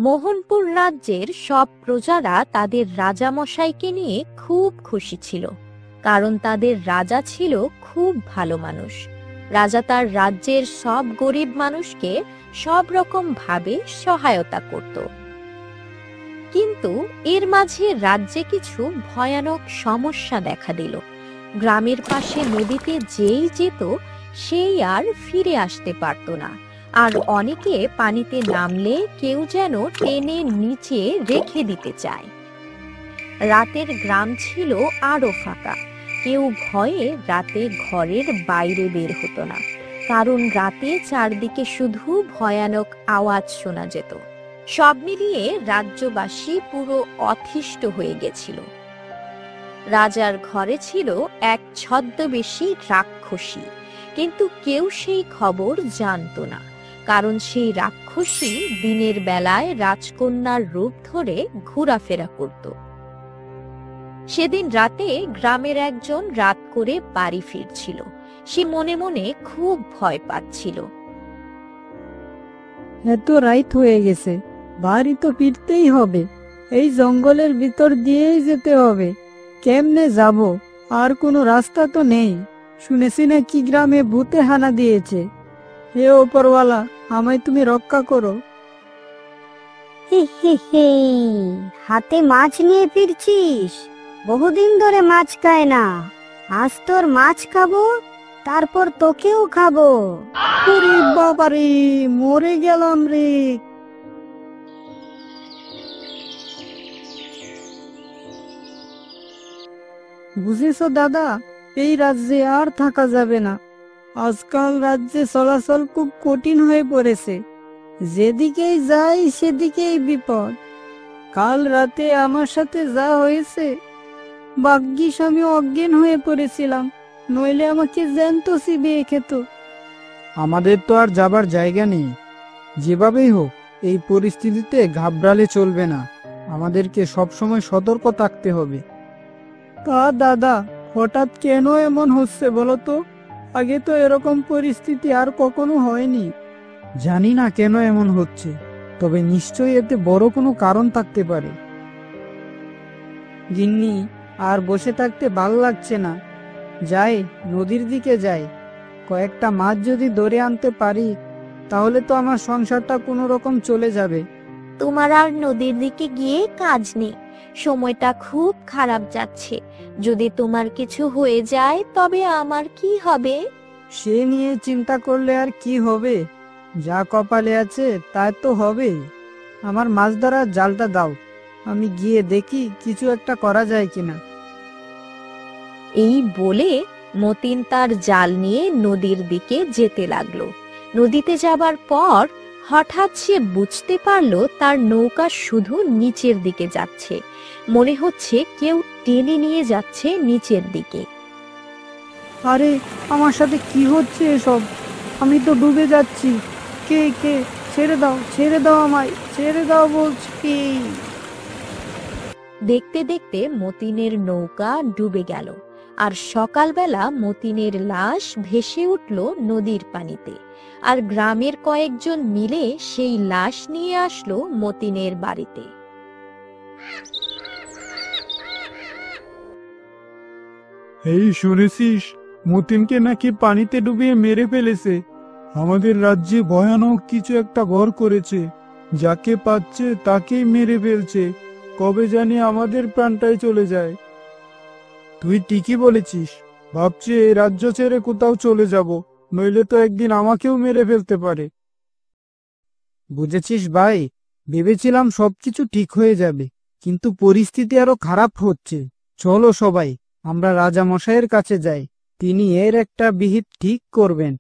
মোহনপুর রাজ্যের সব প্রজারা তাদের রাজামশাইকে নিয়ে খুব খুশি ছিল, কারণ তাদের রাজা ছিল খুব ভালো মানুষ। রাজা তার রাজ্যের সব গরিব মানুষকে সব রকম ভাবে সহায়তা করত। কিন্তু এর মাঝে রাজ্যে কিছু ভয়ানক সমস্যা দেখা দিল। গ্রামের পাশে নদীতে যেই যেত সেই আর ফিরে আসতে পারত না, আর অনেকে পানিতে নামলে কেউ যেন টেনে নিচে রেখে দিতে চায়। রাতের গ্রাম ছিল আরো ফাঁকা। কেউ ভয়ে রাতে ঘরের বাইরে বের হতো না, কারণ রাতে চারদিকে শুধু ভয়ানক আওয়াজ শোনা যেত। সব মিলিয়ে রাজ্যবাসী পুরো অতিষ্ঠ হয়ে গেছিল। রাজার ঘরে ছিল এক ছদ্মবেশী রাক্ষসী, কিন্তু কেউ সেই খবর জানতো না, কারণ সেই রাক্ষসী দিনের বেলায় রাজকন্যার রূপ ধরে ঘোরাফেরা করত। সেদিন রাতে গ্রামের একজন রাত করে বাড়ি ফিরছিল। সে মনে মনে খুব ভয় পাচ্ছিল। এত রাত হয়ে গেছে, বাড়ি তো ফিরতেই হবে। এই জঙ্গলের ভিতর দিয়েই যেতে হবে। কেমনে যাব? আর কোনো রাস্তা তো নেই। শুনেছি নাকি গ্রামে ভূতে হানা দিয়েছে। হে ওপরওয়ালা, আমায় তুমি রক্ষা করো। হে হে হে, হাতে মাছ নিয়ে ফিরছিস? বহুদিন ধরে মাছ খায় না। আজ তোর মাছ খাবো, তারপর তোকেও খাবো। ওরে বাবারে, মরে গেলাম রে। বুঝেছো দাদা, এই রাজ্যে আর থাকা যাবে না। আজকাল রাজ্যে চলাচল খুব কঠিন হয়ে পড়েছে। যেদিকেই যাই সেদিকেই বিপদ। কাল রাতে আমার সাথে যা হয়েছে, ভাগ্যিস আমি অজ্ঞান হয়ে পড়েছিলাম, নইলে আমাকে জ্যান্ত চিবিয়ে খেত। আমাদের তো আর যাবার জায়গা নেই। যেভাবেই হোক এই পরিস্থিতিতে ঘাবড়ালে চলবে না। আমাদেরকে সবসময় সতর্ক থাকতে হবে। তা দাদা, হঠাৎ কেন এমন হচ্ছে বলো তো? আগে তো এরকম পরিস্থিতি আর কখনো হয়নি। জানি না কেন এমন হচ্ছে, তবে নিশ্চয়ই এতে বড় কোনো কারণ থাকতে পারে। গিন্নি, আর বসে থাকতে ভাল লাগছে না। যাই, নদীর দিকে যাই। কয়েকটা মাছ যদি ধরে আনতে পারি, তাহলে তো আমার সংসারটা কোনো রকম চলে যাবে। তোমার আর নদীর দিকে গিয়ে কাজ নেই। সময়টা খুব খারাপ যাচ্ছে। যদি তোমার কিছু হয়ে যায় তবে আমার কি হবে? সে নিয়ে চিন্তা করলে আর কি হবে? যা কপালে আছে তাই তো হবেই। আমার মাছ ধরার জালটা দাও, আমি গিয়ে দেখি কিছু একটা করা যায় কিনা। এই বলে মতিন তার জাল নিয়ে নদীর দিকে যেতে লাগলো। নদীতে যাবার পর হঠাৎ সে বুঝতে পারলো তার নৌকা শুধু নিচের দিকে যাচ্ছে। মনে হচ্ছে কেউ টেনে নিয়ে যাচ্ছে নিচের দিকে। আরে, আমার সাথে কি হচ্ছে এসব? আমি তো ডুবে যাচ্ছি। কে কে? ছেড়ে দাও, ছেড়ে দাও আমায়, ছেড়ে দাও বলছি। দেখতে দেখতে মতিনের নৌকা ডুবে গেল, আর সকালবেলা মতিনের লাশ ভেসে উঠল নদীর পানিতে। আর গ্রামের কয়েকজন মিলে সেই লাশ নিয়ে আসলো মতিনের বাড়িতে। এই শুনেছিস, মতিনকে নাকি পানিতে ডুবিয়ে মেরে ফেলেছে। আমাদের রাজ্যে ভয়ানক কিছু একটা ঘর করেছে। যাকে পাচ্ছে তাকেই মেরে ফেলছে। কবে জানি আমাদের প্রাণটাই চলে যায়। তুই ঠিকই বলেছিস। ভাবছি এই রাজ্য ছেড়ে কোথাও চলে যাব, নইলে তো একদিন আমাকেও মেরে ফেলতে পারে। বুঝেছিস ভাই, ভেবেছিলাম সবকিছু ঠিক হয়ে যাবে, কিন্তু পরিস্থিতি আরো খারাপ হচ্ছে। চলো সবাই, আমরা রাজা মশাইয়ের কাছে যাই। তিনি এর একটা বিহিত ঠিক করবেন।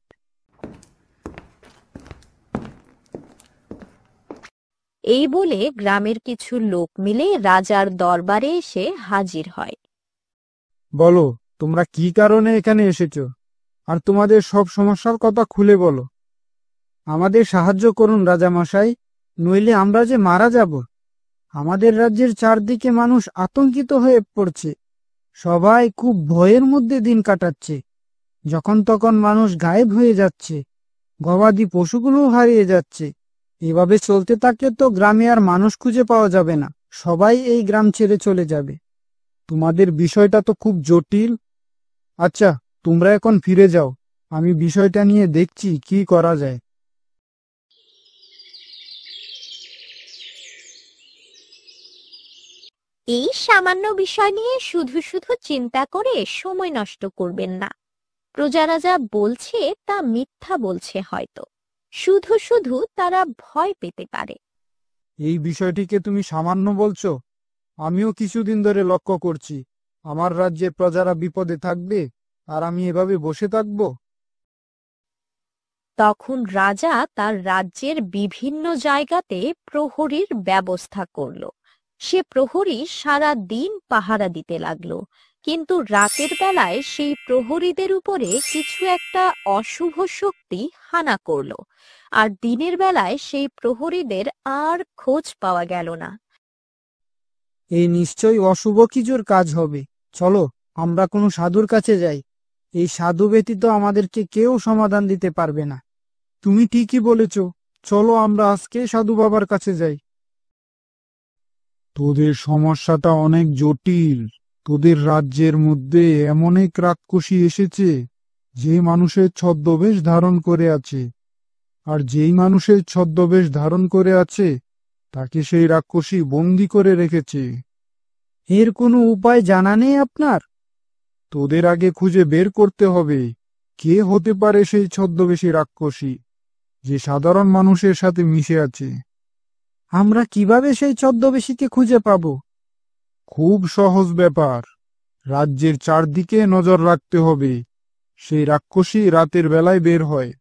এই বলে গ্রামের কিছু লোক মিলে রাজার দরবারে এসে হাজির হয়। বলো, তোমরা কি কারণে এখানে এসেছো, আর তোমাদের সব সমস্যার কথা খুলে বলো। আমাদের সাহায্য করুন রাজা মশাই, নইলে আমরা যে মারা যাব। আমাদের রাজ্যের চারদিকে মানুষ আতঙ্কিত হয়ে পড়ছে। সবাই খুব ভয়ের মধ্যে দিন কাটাচ্ছে। যখন তখন মানুষ গায়েব হয়ে যাচ্ছে, গবাদি পশুগুলো হারিয়ে যাচ্ছে। এভাবে চলতে থাকলে তো গ্রামে আর মানুষ খুঁজে পাওয়া যাবে না, সবাই এই গ্রাম ছেড়ে চলে যাবে। তোমাদের বিষয়টা তো খুব জটিল। আচ্ছা, তোমরা এখন ফিরে যাও, আমি বিষয়টা নিয়ে দেখছি কি করা যায়। এই সামান্য বিষয় নিয়ে শুধু শুধু চিন্তা করে সময় নষ্ট করবেন না। প্রজারা যা বলছে তা মিথ্যা বলছে হয়তো, শুধু শুধু তারা ভয় পেতে পারে। এই বিষয়টিকে তুমি সামান্য বলছো? আমিও কিছুদিন ধরে লক্ষ্য করছি আমার রাজ্যে প্রজারা বিপদে থাকবে, আর আমি এভাবে বসে থাকবো? তখন রাজা তার রাজ্যের বিভিন্ন জায়গাতে প্রহরীর ব্যবস্থা করল। সে প্রহরী সারা দিন পাহারা দিতে লাগলো, কিন্তু রাতের বেলায় সেই প্রহরীদের উপরে কিছু একটা অশুভ শক্তি হানা করলো, আর দিনের বেলায় সেই প্রহরীদের আর খোঁজ পাওয়া গেল না। এই নিশ্চয়ই অশুভ কিছুর কাজ হবে। চলো আমরা কোনো সাধুর কাছে যাই, এই সাধু ব্যতীত আমাদেরকে কেউ সমাধান দিতে পারবে না। তুমি ঠিকই বলেছ, চলো আমরা আজকে সাধু বাবার কাছে যাই। তোদের সমস্যাটা অনেক জটিল। তোদের রাজ্যের মধ্যে এমন এক রাক্ষসী এসেছে যে মানুষের ছদ্মবেশ ধারণ করে আছে, আর যেই মানুষের ছদ্মবেশ ধারণ করে আছে তাকে সেই রাক্ষসী বন্দি করে রেখেছে। এর কোনো উপায় জানা নেই আপনার? তোদের আগে খুঁজে বের করতে হবে কে হতে পারে সেই ছদ্মবেশী রাক্ষসী যে সাধারণ মানুষের সাথে মিশে আছে। আমরা কিভাবে সেই ছদ্মবেশীকে খুঁজে পাব? খুব সহজ ব্যাপার। রাজ্যের চারদিকে নজর রাখতে হবে। সেই রাক্ষসী রাতের বেলায় বের হয়,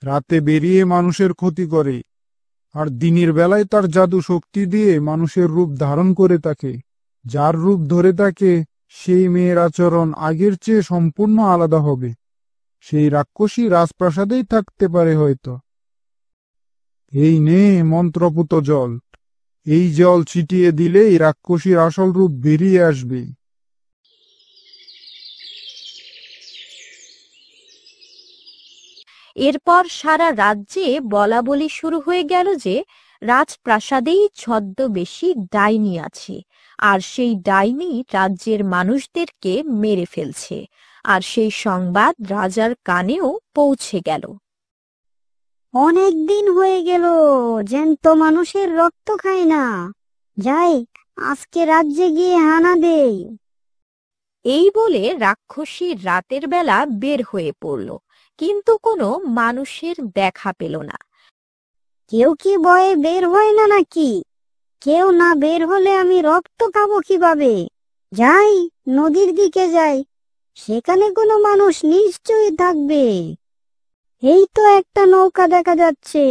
রাতে বেরিয়ে মানুষের ক্ষতি করে, আর দিনের বেলায় তার জাদু শক্তি দিয়ে মানুষের রূপ ধারণ করে থাকে। যার রূপ ধরে থাকে সেই মেয়ের আচরণ আগের চেয়ে সম্পূর্ণ আলাদা হবে। সেই রাক্ষসী রাজপ্রাসাদেই থাকতে পারে হয়তো। এই নে মন্ত্রপুত জল, এই জল ছিটিয়ে দিলেই রাক্ষসীর আসল রূপ বেরিয়ে আসবে। এরপর সারা রাজ্যে বলাবলি শুরু হয়ে গেল যে রাজপ্রাসাদেই ছদ্মবেশী ডাইনি আছে, আর সেই ডাইনি রাজ্যের মানুষদেরকে মেরে ফেলছে। আর সেই সংবাদ রাজার কানেও পৌঁছে গেল। অনেক দিন হয়ে গেল জ্যান্ত মানুষের রক্ত খাই না, যাই আজকে রাজ্যে গিয়ে হানা দেই। এই বলে রাক্ষসী রাতের বেলা বের হয়ে পড়ল, কিন্তু কোনো মানুষের দেখা পেল না। কেউ কি ভয়ে বের হয় না নাকি? কেউ না বের হলে আমি রক্ত খাবো কিভাবে? যাই, নদীর দিকে যাই, সেখানে কোনো মানুষ নিশ্চয়ই থাকবে। এই তো একটা নৌকা দেখা যাচ্ছে,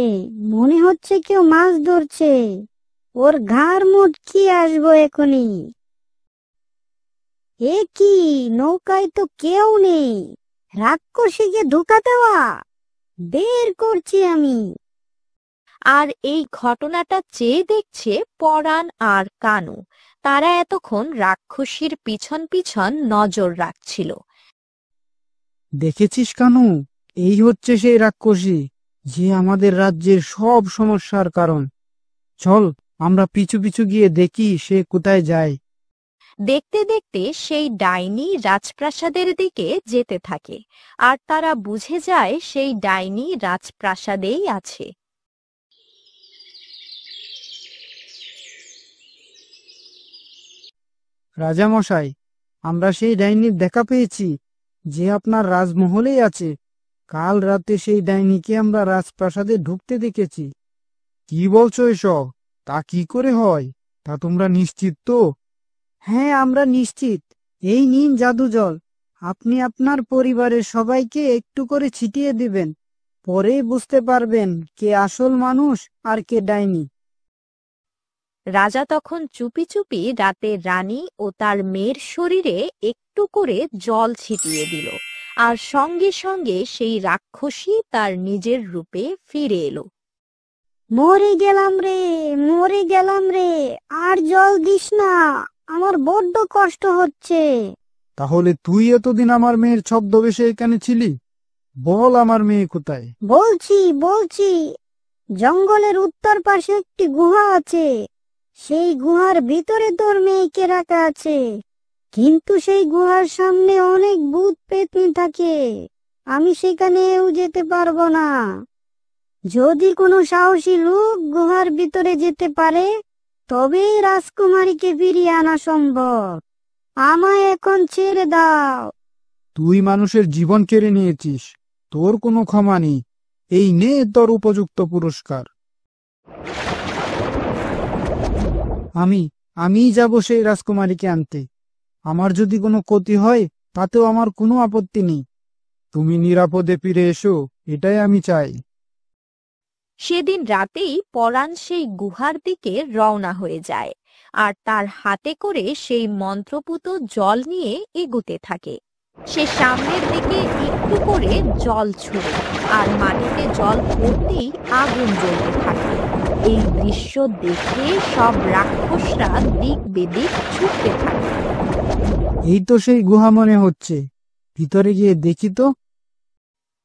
মনে হচ্ছে কেউ মাছ ধরছে। ওর ঘাড় মুটকি আসবো এখনই। এ কি, নৌকায় তো কেউ নেই, রাক্ষসীকে ধোঁকা দেওয়া, বের করছি আমি। আর এই ঘটনাটা চেয়ে দেখছে পরাণ আর কানু। তারা এতক্ষণ রাক্ষসীর পিছন পিছন নজর রাখছিল। দেখেছিস কানু, এই হচ্ছে সেই রাক্ষসী যে আমাদের রাজ্যের সব সমস্যার কারণ। চল আমরা পিছু পিছু গিয়ে দেখি সে কোথায় যায়। দেখতে দেখতে সেই ডাইনি রাজপ্রাসাদের দিকে যেতে থাকে, আর তারা বুঝে যায় সেই ডাইনি রাজপ্রাসাদেই আছে। রাজামশাই, আমরা সেই ডাইনির দেখা পেয়েছি যে আপনার রাজমহলেই আছে। কাল রাতে সেই ডাইনিকে আমরা রাজপ্রাসাদে ঢুকতে দেখেছি। কি বলছো এসব? তা কি করে হয়? তা তোমরা নিশ্চিত তো? হ্যাঁ, আমরা নিশ্চিত। এই নিন জাদু জল, আপনি আপনার পরিবারের সবাইকে একটু করে ছিটিয়ে দিবেন, পরেই বুঝতে পারবেন কে আসল মানুষ আর কে ডাইনি। রাজা তখন চুপি চুপি রাতে রানী ও তার মেয়ের শরীরে একটু করে জল ছিটিয়ে দিল, আর সঙ্গে সঙ্গে সেই রাক্ষসী তার নিজের রূপে ফিরে এলো। মরে গেলাম রে, মরে গেলাম রে, আর জল দিস না, আমার বড্ড কষ্ট হচ্ছে। তাহলে তুই এতদিন আমার মেয়ের ছদ্মবেশে এখানে ছিলি? বল আমার মেয়ে কোথায়? বলছি বলছি, জঙ্গলের উত্তর পাশে একটি গুহা আছে। সেই গুহার ভিতরে তোর মেয়েকে রাখা আছে, কিন্তু সেই গুহার সামনে অনেক ভূত পেতনি থাকে। আমি সেখানেও যেতে পারবো না। যদি কোনো সাহসী লোক গুহার ভিতরে যেতে পারে তবেই রাজকুমারীকে ফিরিয়ে আনা সম্ভব। আমায় এখন ছেড়ে দাও। তুই মানুষের জীবন কেড়ে নিয়েছিস, তোর কোনো ক্ষমা নেই। এই নে তোর উপযুক্ত পুরস্কার। আমিই যাব সেই রাজকুমারীকে আনতে। আমার যদি কোনো ক্ষতি হয় তাতেও আমার কোনো আপত্তি নেই। তুমি নিরাপদে ফিরে এসো, এটাই আমি চাই। সেদিন রাতেই পরাণ সেই গুহার দিকে রওনা হয়ে যায়, আর তার হাতে করে সেই মন্ত্রপুত জল নিয়ে এগুতে থাকে। সে সামনের দিকে একটু করে জল ছুড়ে, আর মাটিতে জল পড়তেই আগুন জ্বলতে থাকে। এই দৃশ্য দেখে সব রাক্ষসরা দিক বেদিক ছুটতে থাকে। এই তো সেই গুহা মনে হচ্ছে, ভিতরে গিয়ে দেখি তো।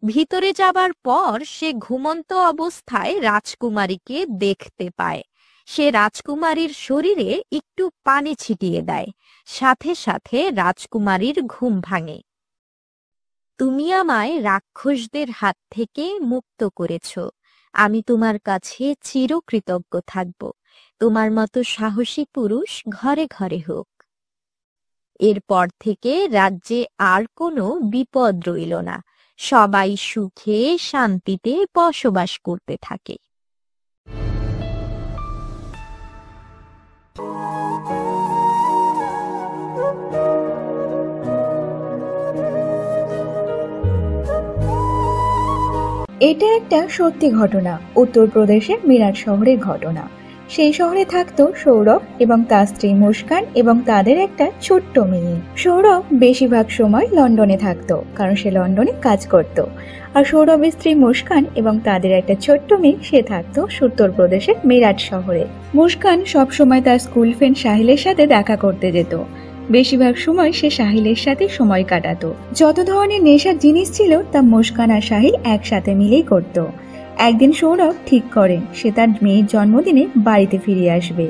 ভিতরে যাবার পর সে ঘুমন্ত অবস্থায় রাজকুমারীকে দেখতে পায়। সে রাজকুমারীর শরীরে একটু পানি ছিটিয়ে দেয়, সাথে সাথে রাজকুমারীর ঘুম ভাঙে। তুমি আমায় রাক্ষসদের হাত থেকে মুক্ত করেছ, আমি তোমার কাছে চিরকৃতজ্ঞ থাকব। তোমার মতো সাহসী পুরুষ ঘরে ঘরে হোক। এরপর থেকে রাজ্যে আর কোনো বিপদ রইল না। সবাই সুখে শান্তিতে বসবাস করতে থাকে। এটা একটা সত্যি ঘটনা, উত্তরপ্রদেশের মিরাট শহরের ঘটনা। সেই শহরে থাকতো সৌরভ এবং তার স্ত্রী মুস্কান এবং তাদের একটা ছোট্ট মেয়ে। সৌরভ বেশিরভাগ সময় লন্ডনে থাকতো, কারণ সে লন্ডনে কাজ করত। আর সৌরভের স্ত্রী মুস্কান এবং তাদের একটা ছোট্ট মেয়ে, সে থাকতো উত্তরপ্রদেশের মিরাট শহরে। মুস্কান সবসময় তার স্কুল ফ্রেন্ড সাহিলের সাথে দেখা করতে যেত। বেশিরভাগ সময় সে সাহিলের সাথে সময় কাটাতো। যত ধরনের নেশার জিনিস ছিল তা মুস্কান আর সাহিল একসাথে মিলেই করত। একদিন সৌরভ ঠিক করে সে তার মেয়ের জন্মদিনে বাড়িতে ফিরে আসবে।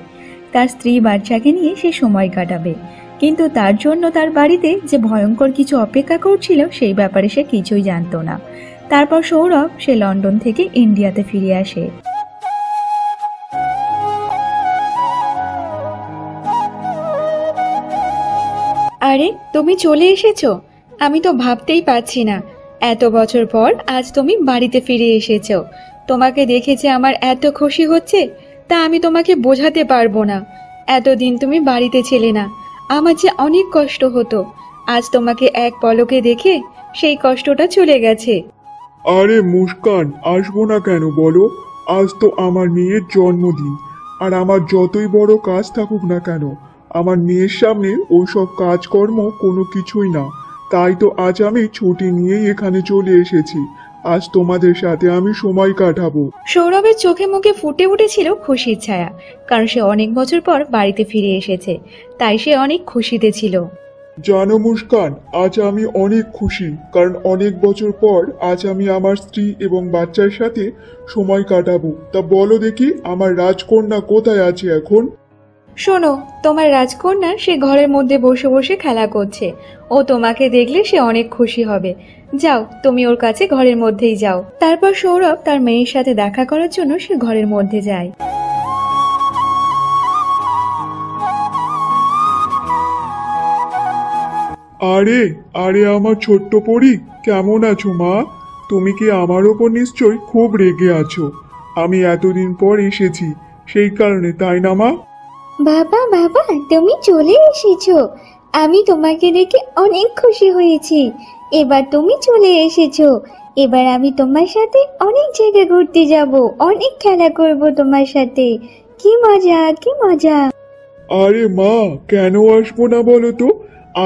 তার স্ত্রী বাচ্চাকে নিয়ে সে সময় কাটাবে, কিন্তু তার জন্য তার বাড়িতে যে ভয়ঙ্কর কিছু অপেক্ষা করছিল সেই ব্যাপারে সে কিছুই জানতো না। তারপর সৌরভ সে লন্ডন থেকে ইন্ডিয়াতে ফিরে আসে। আরে তুমি চলে এসেছো, আমি তো ভাবতেই পারছি না। এত বছর পর আজ তুমি বাড়িতে ফিরে এসেছো। তোমাকে দেখে যে আমার এত খুশি হচ্ছে তা আমি তোমাকে বোঝাতে পারবো না। এতদিন তুমি বাড়িতে ছিলে না, আমার যে অনেক কষ্ট হতো। আজ তোমাকে এক পলকে দেখে সেই কষ্টটা চলে গেছে। আরে মুস্কান, আসবো না কেন বলো? আজ তো আমার মেয়ের জন্মদিন, আর আমার যতই বড় কাজ থাকুক না কেন, আমার মেয়ের সামনে ওইসব কাজকর্ম কোনো কিছুই না। তাই তো আজ আমি ছুটি নিয়েই এখানে চলে এসেছি। আজ তোমাদের সাথে আমি সময় কাটাবো। সৌরভের চোখে মুখে ফুটে উঠেছিল খুশির ছায়া, কারণ সে অনেক বছর পর বাড়িতে ফিরে এসেছে, তাই সে অনেক খুশিতে ছিল। জানো মুস্কান, আজ আমি অনেক খুশি, কারণ অনেক বছর পর আজ আমি আমার স্ত্রী এবং বাচ্চার সাথে সময় কাটাবো। তা বলো দেখি, আমার রাজকন্যা কোথায় আছে এখন? শোনো, তোমার রাজকন্যা সে ঘরের মধ্যে বসে বসে খেলা করছে। ও তোমাকে দেখলে সে অনেক খুশি হবে। যাও, তুমি ওর কাছে ঘরের মধ্যেই যাও। তারপর সৌরভ তার মেয়ের সাথে দেখা করার জন্য সে ঘরের মধ্যে যায়। আরে আরে আমার ছোট্ট পরী, কেমন আছো মা? তুমি কি আমার ওপর নিশ্চয় খুব রেগে আছো? আমি এতদিন পর এসেছি সেই কারণে, তাই না মা? বাবা বাবা, তুমি চলে এসেছো। আমি তোমাকে দেখে অনেক খুশি হয়েছি। এবার তুমি চলে এসেছো। এবার আমি তোমার সাথে অনেক জায়গায় ঘুরতে যাব, অনেক খেলা করব তোমার সাথে। কি মজা, কি মজা। আরে মা, কেন আসবো না বলো তো?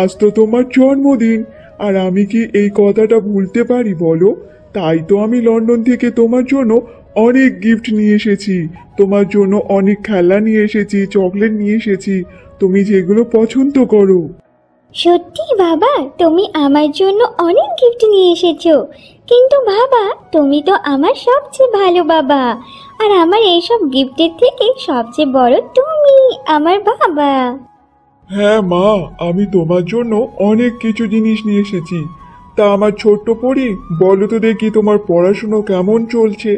আজ তো তোমার জন্মদিন, আর আমি কি এই কথাটা ভুলতে পারি বলো? তাই তো আমি লন্ডন থেকে তোমার জন্য অনেক গিফট নিয়ে এসেছি। তোমার জন্য অনেক খেলনা নিয়ে এসেছি, চকলেট নিয়ে এসেছি, তুমি যেগুলো পছন্দ করো। সত্যি বাবা, তুমি আমার জন্য অনেক গিফট নিয়ে এসেছো। কিন্তু বাবা, তুমি তো আমার সবচেয়ে ভালো বাবা, আর আমার এইসব গিফটের থেকে সবচেয়ে বড় তুমি আমার বাবা। হ্যাঁ মা, আমি তোমার জন্য অনেক কিছু জিনিস নিয়ে এসেছি। তা আমার ছোট্ট পরি, বলো তো দেখি তোমার পড়াশুনো কেমন চলছে?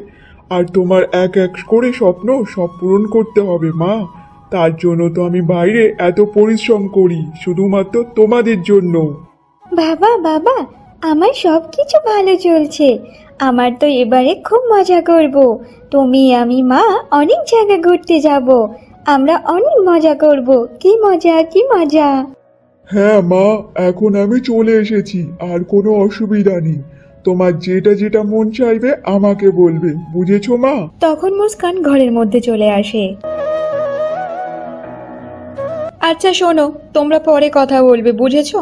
আর তোমার এক এক করে স্বপ্ন সব পূরণ করতে হবে মা। তার জন্য তো আমি বাইরে এত পরিশ্রম করি, শুধুমাত্র তোমাদের জন্য। বাবা বাবা, আমার সব কিছু ভালো চলছে। আমার তো এবারে খুব মজা করব। তুমি আমি মা অনেক জায়গা ঘুরতে যাব। আমরা অনেক মজা করব। কি মজা, কি মজা। হ্যাঁ মা, এখন আমি চলে এসেছি, আর কোনো অসুবিধা নেই। তোমার যেটা যেটা মন চাইবে আমাকে বলবে, বুঝেছো মা? তখন মুস্কান ঘরের মধ্যে চলে আসে। আচ্ছা শোনো, তোমরা পরে কথা বলবে, বুঝেছো?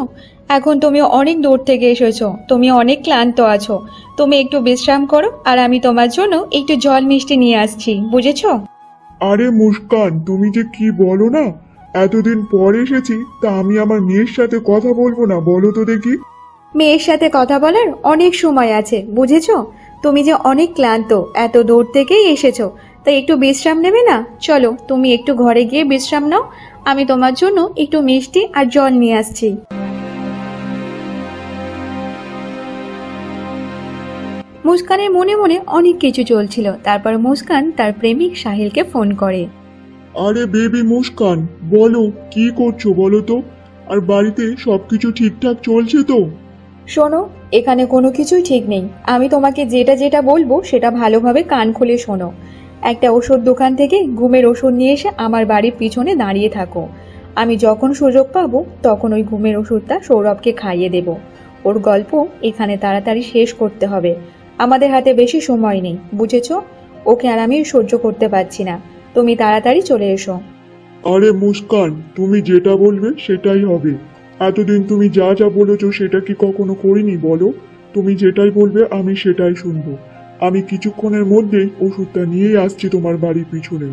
এখন তুমি অনেক দূর থেকে এসেছো, তুমি অনেক ক্লান্ত আছো। তুমি একটু বিশ্রাম করো, আর আমি তোমার জন্য একটু জল মিষ্টি নিয়ে আসছি, বুঝেছো? আরে মুস্কান, তুমি যে কি বলো না, এতদিন পর এসেছি, তা আমি আমার মেয়ের সাথে কথা বলবো না? বলো তো দেখি। মেয়ের সাথে কথা বলার অনেক সময় আছে, বুঝেছো? তুমি যে অনেক ক্লান্ত, এত দূর থেকেই এসেছো, তাই একটু বিশ্রাম নেবে না? চলো তুমি একটু ঘরে গিয়ে বিশ্রাম নাও, আমি তোমার জন্য একটু মিষ্টি আর জল নিয়ে আসছি। মুস্কানের মনে মনে অনেক কিছু চলছিল। তারপর মুস্কান তার প্রেমিক সাহিলকে ফোন করে। আরে বেবি মুস্কান, বলো কি করছো বলো তো? আর বাড়িতে সবকিছু ঠিকঠাক চলছে তো? শোনো, এখানে কোনো কিছুই ঠিক নেই। আমি তোমাকে যেটা যেটা বলবো সেটা ভালোভাবে কান খুলে শোনো। একটা ওষুধ দোকান থেকে ঘুমের ওষুধ নিয়ে এসে আমার বাড়ির পিছনে দাঁড়িয়ে থাকো। আমি যখন সুযোগ পাবো তখন ওই ঘুমের ওষুধটা সৌরভকে খাইয়ে দেব। ওর গল্প এখানে তাড়াতাড়ি শেষ করতে হবে। আমাদের হাতে বেশি সময় নেই, বুঝেছো? ওকে আর আমি সহ্য করতে পারছি না। তুমি তাড়াতাড়ি চলে এসো। আরে মুস্কান, তুমি যেটা বলবে সেটাই হবে। এতদিন তুমি যা যা বলেছো সেটা কি কখনো করিনি বলো? তুমি যেটাই বলবে আমি সেটাই শুনবো। আমি কিছুক্ষণের মধ্যেই ওষুধটা নিয়েই আসছি তোমার বাড়ির পিছনে।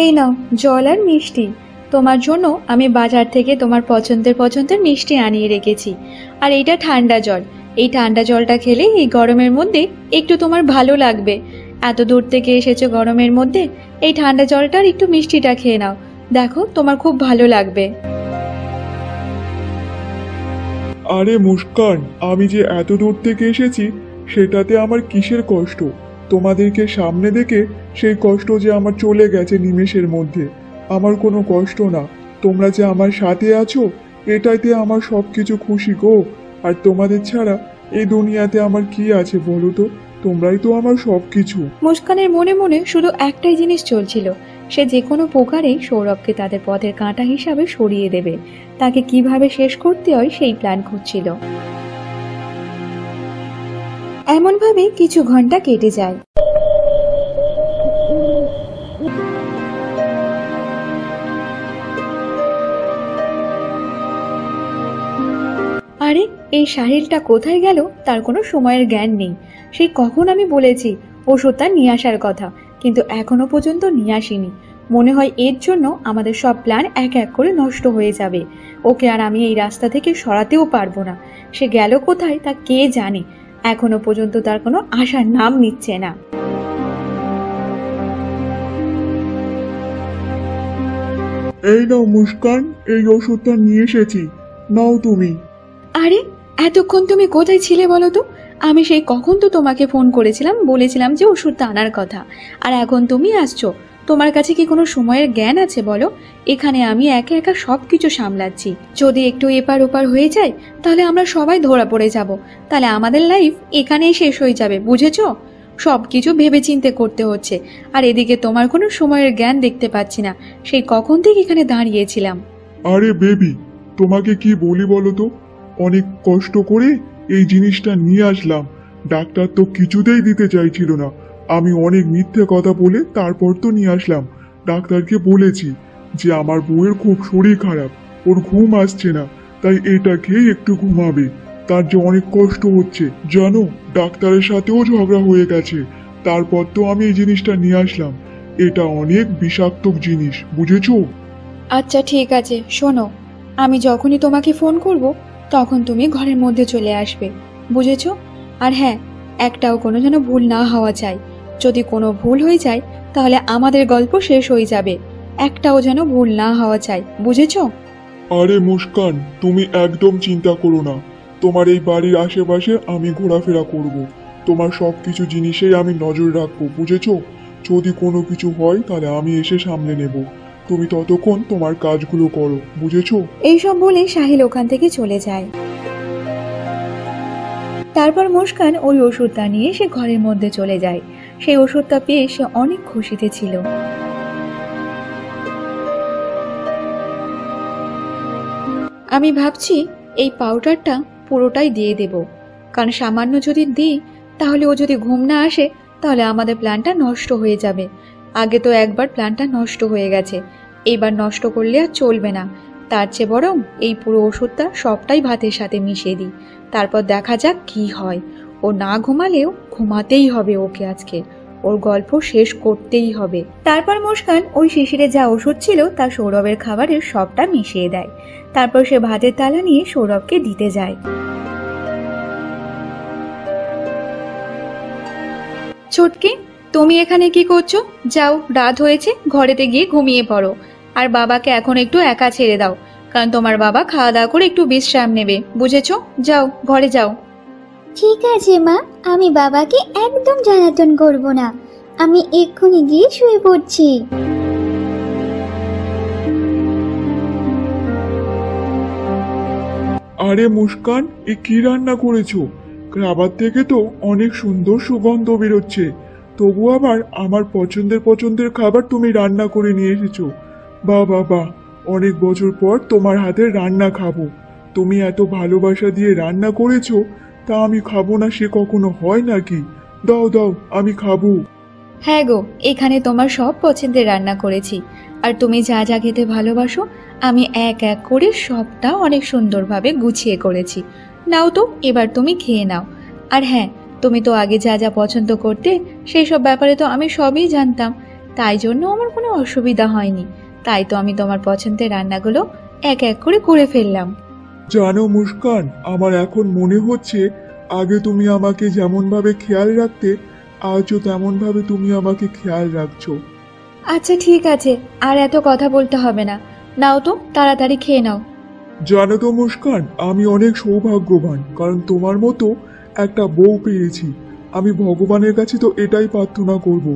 এই নাও জল আর মিষ্টি। তোমার জন্য আমি বাজার থেকে তোমার পছন্দের মিষ্টি আনিয়ে রেখেছি। আর এইটা ঠান্ডা জল। এই ঠান্ডা জলটা খেলে এই গরমের মধ্যে একটু তোমার ভালো লাগবে। এত দূর থেকে এসেছো গরমের মধ্যে, এই ঠান্ডা জলটার একটু মিষ্টিটা খেয়ে নাও, দেখো তোমার খুব ভালো লাগবে। আরে মুস্কান, আমি যে এত দূর থেকে এসেছি সেটাতে আমার কিসের কষ্ট? তোমাদেরকে সামনে দেখে সেই কষ্ট যে আমার চলে গেছে নিমেষের মধ্যে। আমার কোনো কষ্ট না, তোমরা যে আমার সাথে আছো এটাইতে আমার সবকিছু খুশি গো। আর তোমাদের ছাড়া এই দুনিয়াতে আমার কি আছে বলো তো? তোমরাই তো আমার সবকিছু। মুস্কানের মনে মনে শুধু একটাই জিনিস চলছিল, সে যে কোনো প্রকারেই সৌরভকে তাদের পথের কাঁটা হিসাবে সরিয়ে দেবে। তাকে কিভাবে শেষ করতে হয় সেই প্ল্যান করছিল। এমনভাবে কিছু ঘন্টা কেটে যায়। আরে এই সাহিলটা কোথায় গেল? তার কোনো সময়ের জ্ঞান নেই। সেই কখন আমি বলেছি ওষুধটা নিয়ে আসার কথা, কিন্তু এখনো পর্যন্ত নিয়ে আসেনি। মনে হয় এর জন্য আমাদের সব প্ল্যান এক এক করে নষ্ট হয়ে যাবে। ওকে আর আমি এই রাস্তা থেকে সরাতেও পারবো না। সে গেল কোথায় তা কে জানে। এখনো পর্যন্ত তার কোনো আসার নাম নিচ্ছে না। এই নাও মুস্কান, এই ওষুধটা নিয়ে এসেছি, নাও তুমি। আরে এতক্ষণ তুমি কোথায় ছিলে বলো তো? আমি সেই কখন তো তোমাকে ফোন করেছিলাম, বলেছিলাম যে ওষুধটা আনার কথা, আর এখন তুমি আসছো। তোমার কাছে কি কোনো সময়ের জ্ঞান আছে বলো? এখানে আমি একা একা সবকিছু সামলাচ্ছি। যদি একটু এপার ওপার হয়ে যায় তাহলে আমরা সবাই ধরা পড়ে যাব। তাহলে আমাদের লাইফ এখানেই শেষ হয়ে যাবে, বুঝেছো? সবকিছু ভেবেচিন্তে করতে হচ্ছে। আর এদিকে তোমার কোনো সময়ের জ্ঞান দেখতে পাচ্ছি না। সেই কখন থেকে এখানে দাঁড়িয়েছিলাম। আরে বেবি, তোমাকে কি বলি বলো তো? অনেক কষ্ট করে এই জিনিসটা নিয়ে আসলাম। ডাক্তার তো কিছুতেই দিতে চাইছিল না। আমি অনেক মিথ্যে কথা বলে তারপর তো নিয়ে আসলাম। ডাক্তারকে বলেছি যে আমার বউয়ের খুব শরীর খারাপ, ওর ঘুম আসছে না, তাই এটা খেয়ে একটু ঘুমাবে। তার যে অনেক কষ্ট হচ্ছে জানো, ডাক্তারের সাথেও ঝগড়া হয়ে গেছে। তারপর তো আমি এই জিনিসটা নিয়ে আসলাম। এটা অনেক বিষাক্ত জিনিস, বুঝেছো? আচ্ছা ঠিক আছে, শোনো, আমি যখনই তোমাকে ফোন করব তখন তুমি ঘরের মধ্যে চলে আসবে, বুঝেছো? আর হ্যাঁ, একটাও কোনো যেন ভুল না হওয়া চাই। যদি কোনো ভুল হয়ে যায় তাহলে আমাদের গল্প শেষ হয়ে যাবে। একটাও যেন ভুল না হওয়া চাই, বুঝেছো? আরে মুস্কান, তুমি একদম চিন্তা করো না। তোমার এই বাড়ির আশেপাশে আমি ঘোরাফেরা করব। তোমার সবকিছু জিনিসেই আমি নজর রাখবো, বুঝেছো? যদি কোনো কিছু হয় তাহলে আমি এসে সামলে নেব। তুমি ততক্ষণ তোমার কাজগুলো করো, বুঝেছো? এইসব বলে সাহিল ওখান থেকে চলে যায়। তারপর মুস্কান ওই ওষুধটা নিয়ে সে ঘরের মধ্যে চলে যায়। সেই ওষুধটা পেয়ে সে অনেক খুশিতে ছিল। আমি ভাবছি এই পাউডারটা পুরোটাই দিয়ে দেব, কারণ সামান্য যদি দিই তাহলে ও যদি ঘুম না আসে তাহলে আমাদের প্ল্যানটা নষ্ট হয়ে যাবে। আগে তো একবার প্ল্যানটা নষ্ট হয়ে গেছে, এইবার নষ্ট করলে আর চলবে না। তার চেয়ে বরং এই পুরো ওষুধটা সবটাই ভাতের সাথে মিশিয়ে দিই, তারপর দেখা যাক কি হয়। ও না ঘুমালেও ঘুমাতেই হবে ওকে আজকে, ওর গল্প শেষ করতেই হবে। তারপর মুস্কান ওই শিশিরে যা ওষুধ ছিল তা সৌরভের খাবারের সবটা মিশিয়ে দেয়। তারপর সে ভাতের থালা নিয়ে সৌরভকে দিতে যায়। ছোটকি, তুমি এখানে কি করছো? যাও, রাত হয়েছে, ঘরেতে গিয়ে ঘুমিয়ে পড়ো। আর বাবাকে এখন একটু একা ছেড়ে দাও, কারণ তোমার বাবা খাওয়া দাওয়া করে একটু বিশ্রাম নেবে, বুঝেছো? যাও, ঘরে যাও। ঠিক আছে মা, আমি বাবাকে একদম জ্বালাতন করব না। আমি এক্ষুনি গিয়ে শুয়ে পড়ছি। আরে মুস্কান, এ কি রান্না করেছো? খাবার থেকে তো অনেক সুন্দর সুগন্ধ বেরোচ্ছে। তবু আবার আমার পছন্দের খাবার তুমি রান্না করে নিয়ে এসেছো। বাহ বাহ বাহ, অনেক বছর পর তোমার হাতের রান্না খাবো। তুমি এত ভালোবাসা দিয়ে রান্না করেছো, তা আমি খাবো না সে কখনো হয় নাকি? দাও দাও, আমি খাবো। হ্যাঁ গো, এখানে তোমার সব পছন্দের রান্না করেছি, আর তুমি যা যা খেতে ভালোবাসো আমি এক এক করে সবটা অনেক সুন্দরভাবে গুছিয়ে করেছি। নাও তো, এবার তুমি খেয়ে নাও। আর হ্যাঁ, তুমি তো আগে যা যা পছন্দ করতে সেই সব ব্যাপারে তো আমি সবই জানতাম, তাই জন্য আমার কোনো অসুবিধা হয়নি। তাই তো আমি তোমার পছন্দের রান্নাগুলো এক এক করে করে ফেললাম। জানো মুস্কান, আমার এখন মনে হচ্ছে আগে তুমি আমাকে যেমন ভাবে খেয়াল রাখতে, আজও তেমন ভাবে তুমি আমাকে খেয়াল রাখছো। আচ্ছা ঠিক আছে, আর এত কথা বলতে হবে না। নাও তো, তাড়াতাড়ি খেয়ে নাও। জানো তো মুস্কান, আমি অনেক সৌভাগ্যবান, কারণ তোমার মতো একটা বউ পেয়েছি। আমি ভগবানের কাছে তো এটাই প্রার্থনা করব,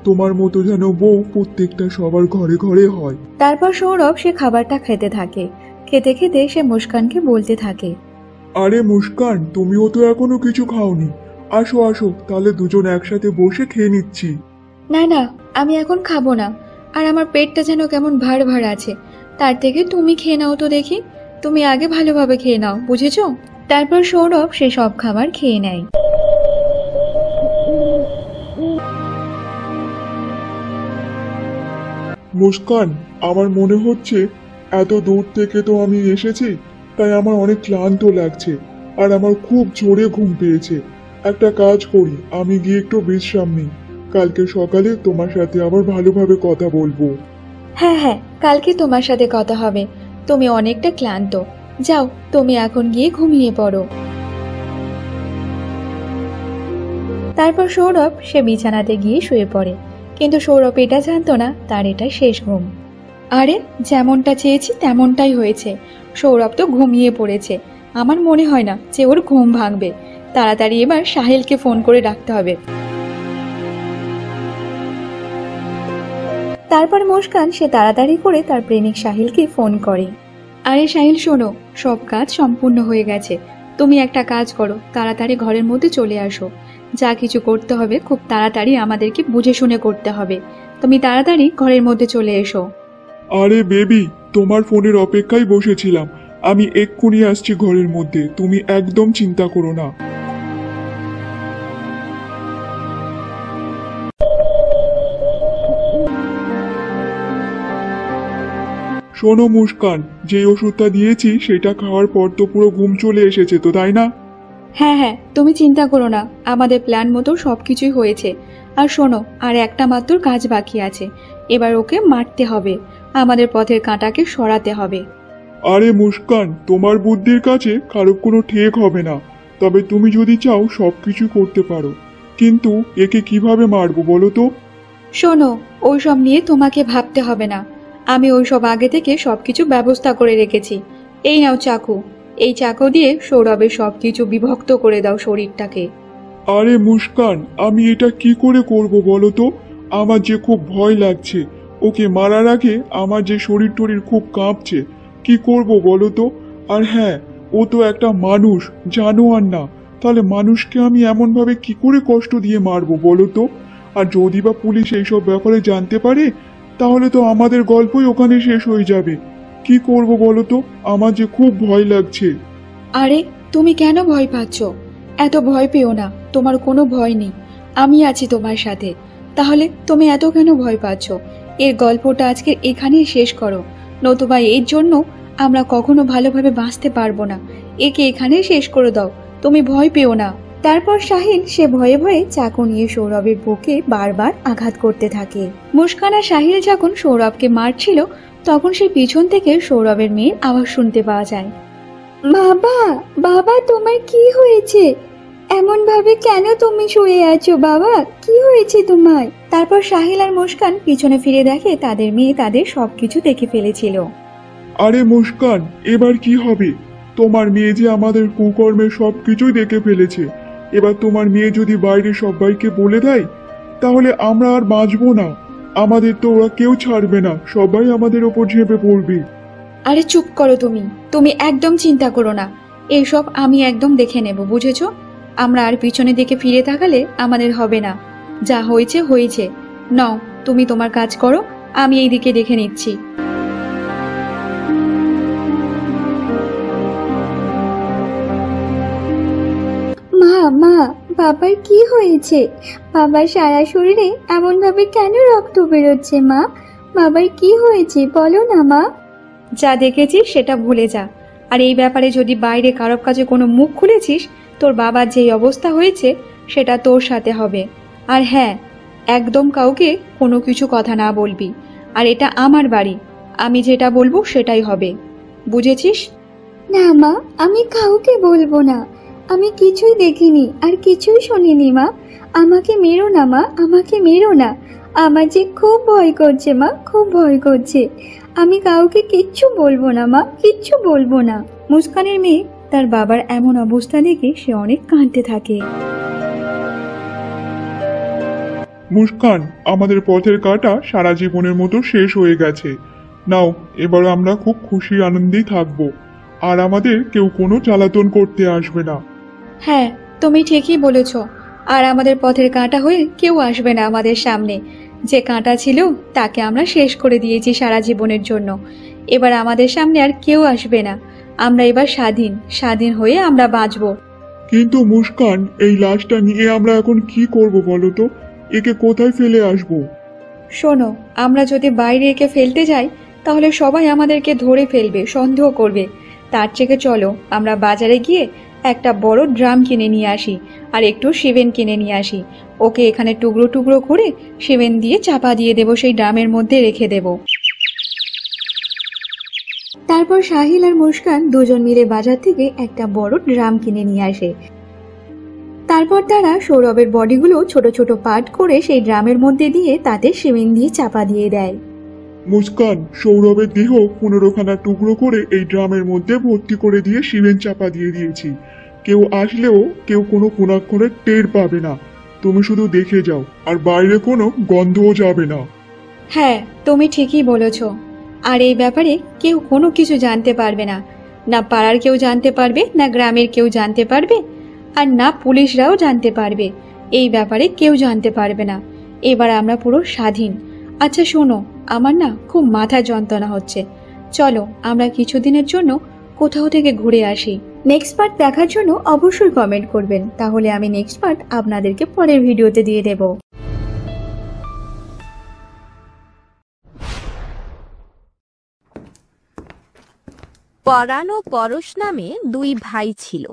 তোমার মতো যেন বউ প্রত্যেকটা সবার ঘরে ঘরে হয়। তারপর সৌরভ সে খাবারটা খেতে থাকে। খেতে খেতে সে মুস্কানকে বলতে থাকে, আরে মুস্কান, তুমিও তো এখনো কিছু খাওনি। আসো আসো, তাহলে দুজন একসাথে বসে খেয়ে নিচ্ছি। না না, আমি এখন খাবো না, আর আমার পেটটা যেন কেমন ভার ভার আছে। তার থেকে তুমি খেয়ে নাও তো দেখি। তুমি আগে ভালোভাবে খেয়ে নাও, বুঝেছো? তারপর সৌরভ সে সব খাবার খেয়ে নেয়। মুস্কান, আমার মনে হচ্ছে এত দূর থেকে তো আমি এসেছি, তাই আমার অনেক ক্লান্ত লাগছে, আর আমার খুব জোরে ঘুম পেয়েছে। একটা কাজ করি, আমি গিয়ে একটু বিশ্রাম নিই। কালকে সকালে তোমার সাথে আবার ভালোভাবে কথা বলবো। হ্যাঁ হ্যাঁ, কালকে তোমার সাথে কথা হবে। তুমি অনেকটা ক্লান্ত, যাও তুমি এখন গিয়ে ঘুমিয়ে পড়ো। তারপর সৌরভ সে বিছানাতে গিয়ে শুয়ে পড়ে, কিন্তু সৌরভ এটা জানতো না তার এটা শেষ ঘুম। আরে, যেমনটা চেয়েছি তেমনটাই হয়েছে। সৌরভ তো ঘুমিয়ে পড়েছে। আমার মনে হয় না যে ওর ঘুম ভাঙবে। তাড়াতাড়ি এবার সাহিলকে ফোন করে ডাকতে হবে। তারপর মুস্কান সে তাড়াতাড়ি করে তার প্রেমিক সাহিলকে ফোন করে। আরে সাহিল শোনো, সব কাজ সম্পূর্ণ হয়ে গেছে। তুমি একটা কাজ করো, তাড়াতাড়ি ঘরের মধ্যে চলে আসো। যা কিছু করতে হবে খুব তাড়াতাড়ি আমাদেরকে বুঝে শুনে করতে হবে। তুমি তাড়াতাড়ি ঘরের মধ্যে চলে এসো। আরে বেবি, তোমার ফোনের অপেক্ষায় বসেছিলাম। আমি এক্ষুনি আসছি ঘরের মধ্যে, তুমি একদম চিন্তা করো না। শোনো মুস্কান, যে ওষুধটা দিয়েছি সেটা খাওয়ার পর তো পুরো ঘুম চলে এসেছে তো, তাই না? হ্যাঁ হ্যাঁ, তুমি চিন্তা করো না, আমাদের প্ল্যান মতো সবকিছুই হয়েছে। আর শোনো, আর একটা মাত্র কাজ বাকি আছে, এবার ওকে মারতে হবে, আমাদের পথের কাঁটাকে সরাতে হবে। আরে মুস্কান, তোমার বুদ্ধির কাছে কারো কোনো ঠেক হবে না। তবে তুমি যদি চাও সবকিছু করতে পারো, কিন্তু একে কিভাবে মারবো বলো তো? শোনো, ওইসব নিয়ে তোমাকে ভাবতে হবে না, আমি ওইসব আগে থেকে সবকিছু ব্যবস্থা করে রেখেছি। এই নাও চাকু, এই চাকু দিয়ে সৌরভের সবকিছু বিভক্ত করে দাও শরীরটাকে। আরে মুস্কান, আমি এটা কি করে করব বলো তো? আমার যে খুব ভয় লাগছে, ওকে মারার আগে আমার যে শরীর টরীর খুব কাঁপছে, কি করব বলো তো? আর হ্যাঁ, ও তো একটা মানুষ, জানোয়ার না, তাহলে মানুষকে আমি এমনভাবে কি করে কষ্ট দিয়ে মারবো বলো তো? আর যদি বা পুলিশ এইসব ব্যাপারে জানতে পারে, তাহলে তো আমাদের গল্পই ওখানে শেষ হয়ে যাবে। কি করব বলো তো? আমার যে খুব ভয় লাগছে। আরে তুমি কেন ভয় পাচ্ছ? এত ভয় পেও না, তোমার কোনো ভয় নেই, আমি আছি তোমার সাথে। তাহলে তুমি এত কেন ভয় পাচ্ছ? এর গল্পটা আজকে এখানেই শেষ করো, নতুবা এর জন্য আমরা কখনো ভালোভাবে বাঁচতে পারবো না। একে এখানেই শেষ করে দাও, তুমি ভয় পেও না। তারপর সাহিল সে ভয়ে ভয়ে চাকু নিয়ে সৌরভের বুকে বারবার আঘাত করতে থাকে। মুস্কান আর সাহিল যখন সৌরভকে মারছিল, তখন সে পিছন থেকে সৌরভের মেয়ের আওয়াজ শুনতে পাওয়া যায়। বাবা, বাবা তোমার কি হয়েছে? এমন ভাবে কেন তুমি শুয়ে আছো বাবা? কি হয়েছে তোমার? তারপর সাহিল আর মুস্কান পিছনে ফিরে দেখে তাদের মেয়ে তাদের সবকিছু দেখে ফেলেছিল। আরে মুস্কান, এবার কি হবে? তোমার মেয়ে যে আমাদের কুকর্মের সবকিছুই দেখে ফেলেছে। এবার তোমার মেয়ে যদি বাইরে সবাইকে বলে দেয়, তাহলে আমরা আর বাঁচবো না। আমাদের তো ওরা কেউ ছাড়বে না, সবাই আমাদের ওপর ঝেঁপে পড়বে। আরে চুপ করো তুমি, তুমি একদম চিন্তা করো না, এইসব আমি একদম দেখে নেব, বুঝেছো? আমরা আর পিছনে দিকে ফিরে তাকালে আমাদের হবে না। যা হয়েছে হয়েছে, নাও তুমি তোমার কাজ করো, আমি এই দিকে দেখে নিচ্ছি। মা, মা, বাবার কি হয়েছে? বাবার সারা শরীরে এমন ভাবে কেন রক্ত বেরোচ্ছে মা? বাবার কি হয়েছে বলো না মা? যা দেখেছিস সেটা ভুলে যা, আর এই ব্যাপারে যদি বাইরে কারোর কাছে কোনো মুখ খুলেছিস, তোর বাবার যেই অবস্থা হয়েছে সেটা তোর সাথে হবে। আর হ্যাঁ, একদম কাউকে কোনো কিছু কথা না বলবি, আর এটা আমার বাড়ি, আমি যেটা বলবো সেটাই হবে, বুঝেছিস? না মা, আমি কাউকে বলবো না। আমি কিছুই দেখিনি আর কিছুই শুনিনি মা। আমাকে মেরো না মা, আমাকে মেরো না। আমার যে খুব ভয় করছে মা, খুব ভয় করছে। আমি কাউকে কিচ্ছু বলবো না মা, কিচ্ছু বলবো না। মুস্কানের মেয়ে তার বাবার এমন অবস্থা দেখে সে অনেক কাঁদতে থাকে। মুস্কান, আমাদের পথের কাঁটা সারা জীবনের মতো শেষ হয়ে গেছে। নাও, এবার আমরা খুব খুশি আনন্দেই থাকবো, আর আমাদের কেউ কোনো জ্বালাতন করতে আসবে না। হ্যাঁ, তুমি ঠিকই বলেছ, আর আমাদের পথের কাঁটা হয়ে কেউ আসবে না আমাদের সামনে। যে কাঁটা ছিল তাকে আমরা শেষ করে দিয়েছি সারা জীবনের জন্য, এবার আমাদের সামনে আর কেউ আসবে না। আমরা এবার স্বাধীন, স্বাধীন হয়ে আমরা বাঁচবো। কিন্তু মুস্কান, এই লাশটা নিয়ে আমরা এখন কি করব বলো তো? একে কোথায় ফেলে আসবো? শোনো, আমরা যদি বাইরে একে ফেলতে যাই, তাহলে সবাই আমাদেরকে ধরে ফেলবে, সন্দেহ করবে। তার থেকে চলো আমরা বাজারে গিয়ে একটা বড় ড্রাম কিনে নিয়ে আসি, আর একটু সিমেন্ট কিনে নিয়ে আসি। ওকে এখানে টুকরো টুকরো করে সিমেন্ট দিয়ে চাপা দিয়ে দেবো, সেই ড্রামের মধ্যে রেখে দেব। তারপর সাহিল আর মুস্কান দুজন মিলে বাজার থেকে একটা বড় ড্রাম কিনে নিয়ে আসে। তারপর তারা সৌরভের বডিগুলো ছোট ছোট পার্ট করে সেই ড্রামের মধ্যে দিয়ে তাতে সিমেন্ট দিয়ে চাপা দিয়ে দেয়। মুস্কান, সৌরভের দেহ 15খানা টুকরো করে এই ড্রামের মধ্যে ভর্তি করে দিয়ে সিমেন্ট চাপা দিয়ে দিয়েছি। কেউ আসলেও কেউ কোনো কোনাক্ষণে টের পাবে না। তুমি শুধু দেখে যাও, আর বাইরে কোনো গন্ধও যাবে না। হ্যাঁ, তুমি ঠিকই বলেছ, আর এই ব্যাপারে কেউ কোনো কিছু জানতে পারবে না, না পাড়ার কেউ জানতে পারবে, না গ্রামের কেউ জানতে পারবে, আর না পুলিশরাও জানতে পারবে। এই ব্যাপারে কেউ জানতে পারবে না। এবার আমরা পুরো স্বাধীন। আচ্ছা শোনো, আমার না খুব মাথা যন্ত্রণা হচ্ছে, চলো আমরা কিছুদিনের জন্য কোথাও থেকে ঘুরে আসি। নেক্সট পার্ট দেখার জন্য অবশ্যই কমেন্ট করবেন, তাহলে আমি নেক্সট পার্ট আপনাদেরকে পরের ভিডিওতে দিয়ে দেব। পরাণ ও পরশ নামে দুই ভাই ছিল।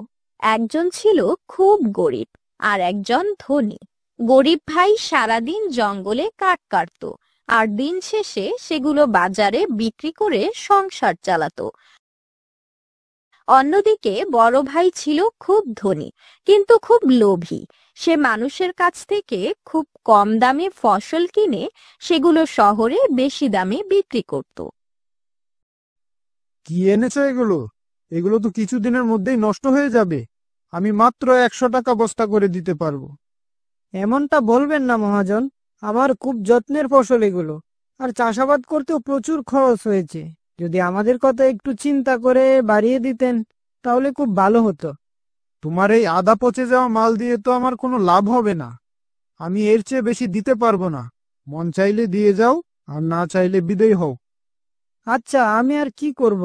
একজন ছিল খুব গরিব আর একজন ধনী। গরিব ভাই সারাদিন জঙ্গলে কাঠ কাটতো আর দিন শেষে সেগুলো বাজারে বিক্রি করে সংসার চালাতো। অন্যদিকে বড় ভাই ছিল খুব ধনী কিন্তু খুব লোভী। সে মানুষের কাছ থেকে খুব কম দামে ফসল কিনে সেগুলো শহরে বেশি দামে বিক্রি করত। কি এনেছো এগুলো? এগুলো তো কিছুদিনের মধ্যেই নষ্ট হয়ে যাবে। আমি মাত্র 100 টাকা বস্তা করে দিতে পারবো। এমনটা বলবেন না মহাজন, আমার খুব যত্নের ফসল এগুলো, আর চাষাবাদ করতেও প্রচুর খরচ হয়েছে। যদি আমাদের কথা একটু চিন্তা করে বাড়িয়ে দিতেন তাহলে খুব ভালো হতো। তোমার এই আদা পচে যাওয়া মাল দিয়ে তো আমার কোনো লাভ হবে না। আমি এর চেয়ে বেশি দিতে পারবো না। মন চাইলে দিয়ে যাও, আর না চাইলে বিদেয় হও। আচ্ছা, আমি আর কি করব,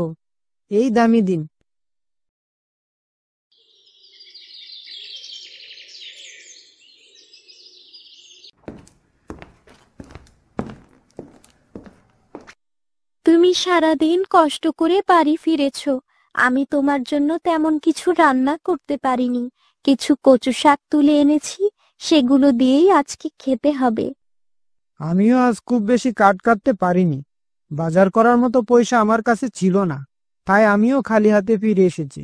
এই দামই দিন। তুমি সারাদিন কষ্ট করে বাড়ি ফিরেছো। আমি তোমার জন্য তেমন কিছু রান্না করতে পারিনি। কিছু কচু শাক তুলে এনেছি, সেগুলো দিয়েই আজকে খেতে হবে। আমিও আজ খুব বেশি কাট কাটতে পারিনি। বাজার করার মতো পয়সা আমার কাছে ছিল না, তাই আমিও খালি হাতে ফিরে এসেছি।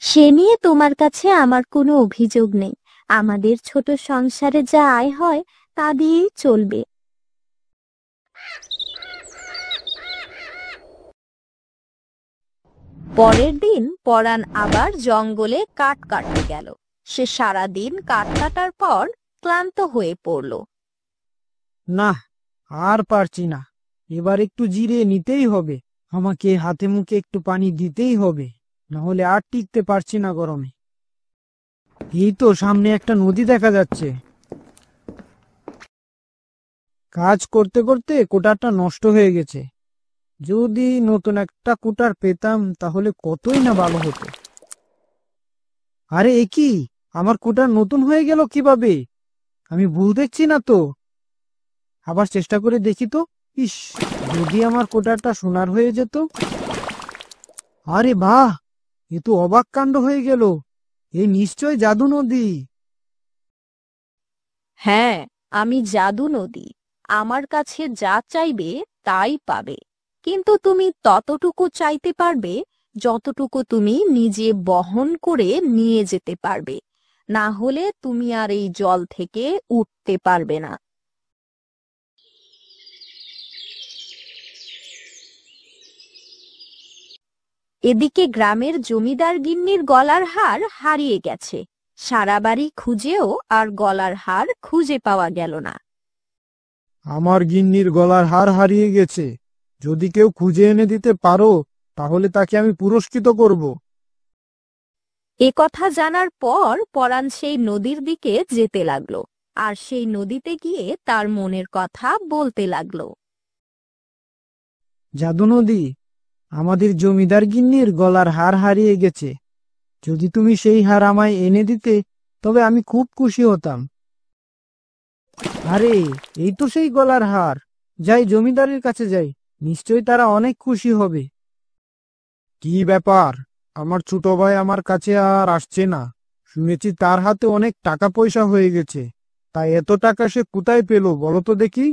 সে নিয়ে তোমার কাছে আমার কোনো অভিযোগ নেই। আমাদের ছোট সংসারে যা আয় হয় তা দিয়েই চলবে। পরের দিন পরাণ আবার জঙ্গলে কাঠ কাটতে গেল। সে সারাদিন কাঠ কাটার পর ক্লান্ত হয়ে পড়ল। না, আর পারছি না, এবার একটু জিরিয়ে নিতেই হবে। আমাকে হাতে মুখে একটু পানি দিতেই হবে, না হলে আর টিকতে পারছি না গরমে। এই তো সামনে একটা নদী দেখা যাচ্ছে। কাজ করতে করতে কুটারটা নষ্ট হয়ে গেছে। যদি নতুন একটা কুটার পেতাম তাহলে কতই না ভালো হতো। আরে এ কি, আমার কুটার নতুন হয়ে গেল কিভাবে? আমি ভুল দেখছি না তো? আবার চেষ্টা করে দেখি তো। ইস, যদি আমার কুটারটা সোনার হয়ে যেত। আরে বাহ, এ তো অবাক কাণ্ড হয়ে গেল। এ নিশ্চয় জাদু নদী। হ্যাঁ, আমি জাদু নদী। আমার কাছে যা চাইবে তাই পাবে, কিন্তু তুমি ততটুকু চাইতে পারবে যতটুকু তুমি নিজে বহন করে নিয়ে যেতে পারবে। না হলে তুমি আর এই জল থেকে উঠতে পারবে না। এদিকে গ্রামের জমিদার গিন্নির গলার হার হারিয়ে গেছে। সারা বাড়ি খুঁজেও আর গলার হার খুঁজে পাওয়া গেল না। আমার গিন্নির গলার হার হারিয়ে গেছে। যদি কেউ খুঁজে এনে দিতে পারো তাহলে তাকে আমি পুরস্কৃত করব। এ কথা জানার পর পরাণ সেই নদীর দিকে যেতে লাগলো, আর সেই নদীতে গিয়ে তার মনের কথা বলতে লাগলো। জাদু নদী, আমাদের জমিদার গিন্নির গলার হার হারিয়ে গেছে। যদি তুমি সেই হার আমায় এনে দিতে তবে আমি খুব খুশি হতাম। আরে এই তো সেই গলার হার। যাই, জমিদারের কাছে যাই, নিশ্চয়ই তারা অনেক খুশি হবে। কি ব্যাপার? আমার ছোট ভাই আমার কাছে আর আসছে না। শুনেছি তার হাতে অনেক টাকা পয়সা হয়ে গেছে। তাই এত টাকা সে কোথায় পেল বলো তো দেখি?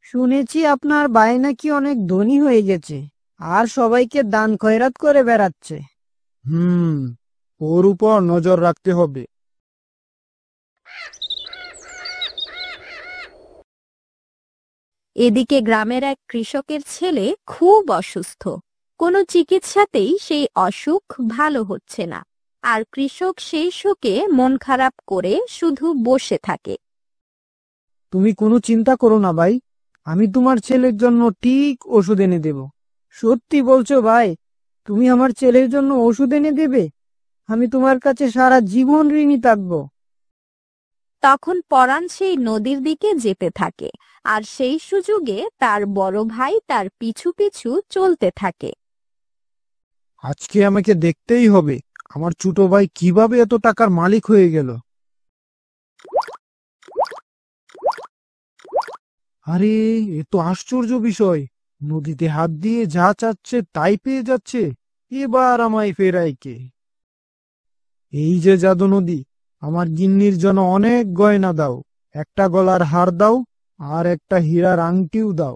শুনেছি আপনার ভাই নাকি অনেক ধনী হয়ে গেছে আর সবাইকে দান খয়রাত করে বেড়াচ্ছে। ওর উপর নজর রাখতে হবে। এদিকে গ্রামের এক কৃষকের ছেলে খুব অসুস্থ। কোনো চিকিৎসাতেই সেই অসুখ ভালো হচ্ছে না, আর কৃষক সেই শোকে মন খারাপ করে শুধু বসে থাকে। তুমি কোনো চিন্তা করো না ভাই, আমি তোমার ছেলের জন্য ঠিক ওষুধ এনে দেব। সত্যি বলছো ভাই? তুমি আমার ছেলের জন্য ওষুধ এনে দেবে? আমি তোমার কাছে সারা জীবন ঋণী থাকবো। তখন পরাণ সেই নদীর দিকে যেতে থাকে, আর সেই সুযোগে তার বড় ভাই তার পিছু পিছু চলতে থাকে। আজকে আমাকে দেখতেই হবে আমার ছোট ভাই কিভাবে এত টাকার মালিক হয়ে গেল। আরে এ তো আশ্চর্য বিষয়। নদীতে হাত দিয়ে যা চাচ্ছে তাই পেয়ে যাচ্ছে। এবার আমায় ফেরাই কে? এই যে জাদু নদী, আমার গিন্নির জন্য অনেক গয়না দাও, একটা গলার হার দাও আর একটা হীরার আংটিও দাও।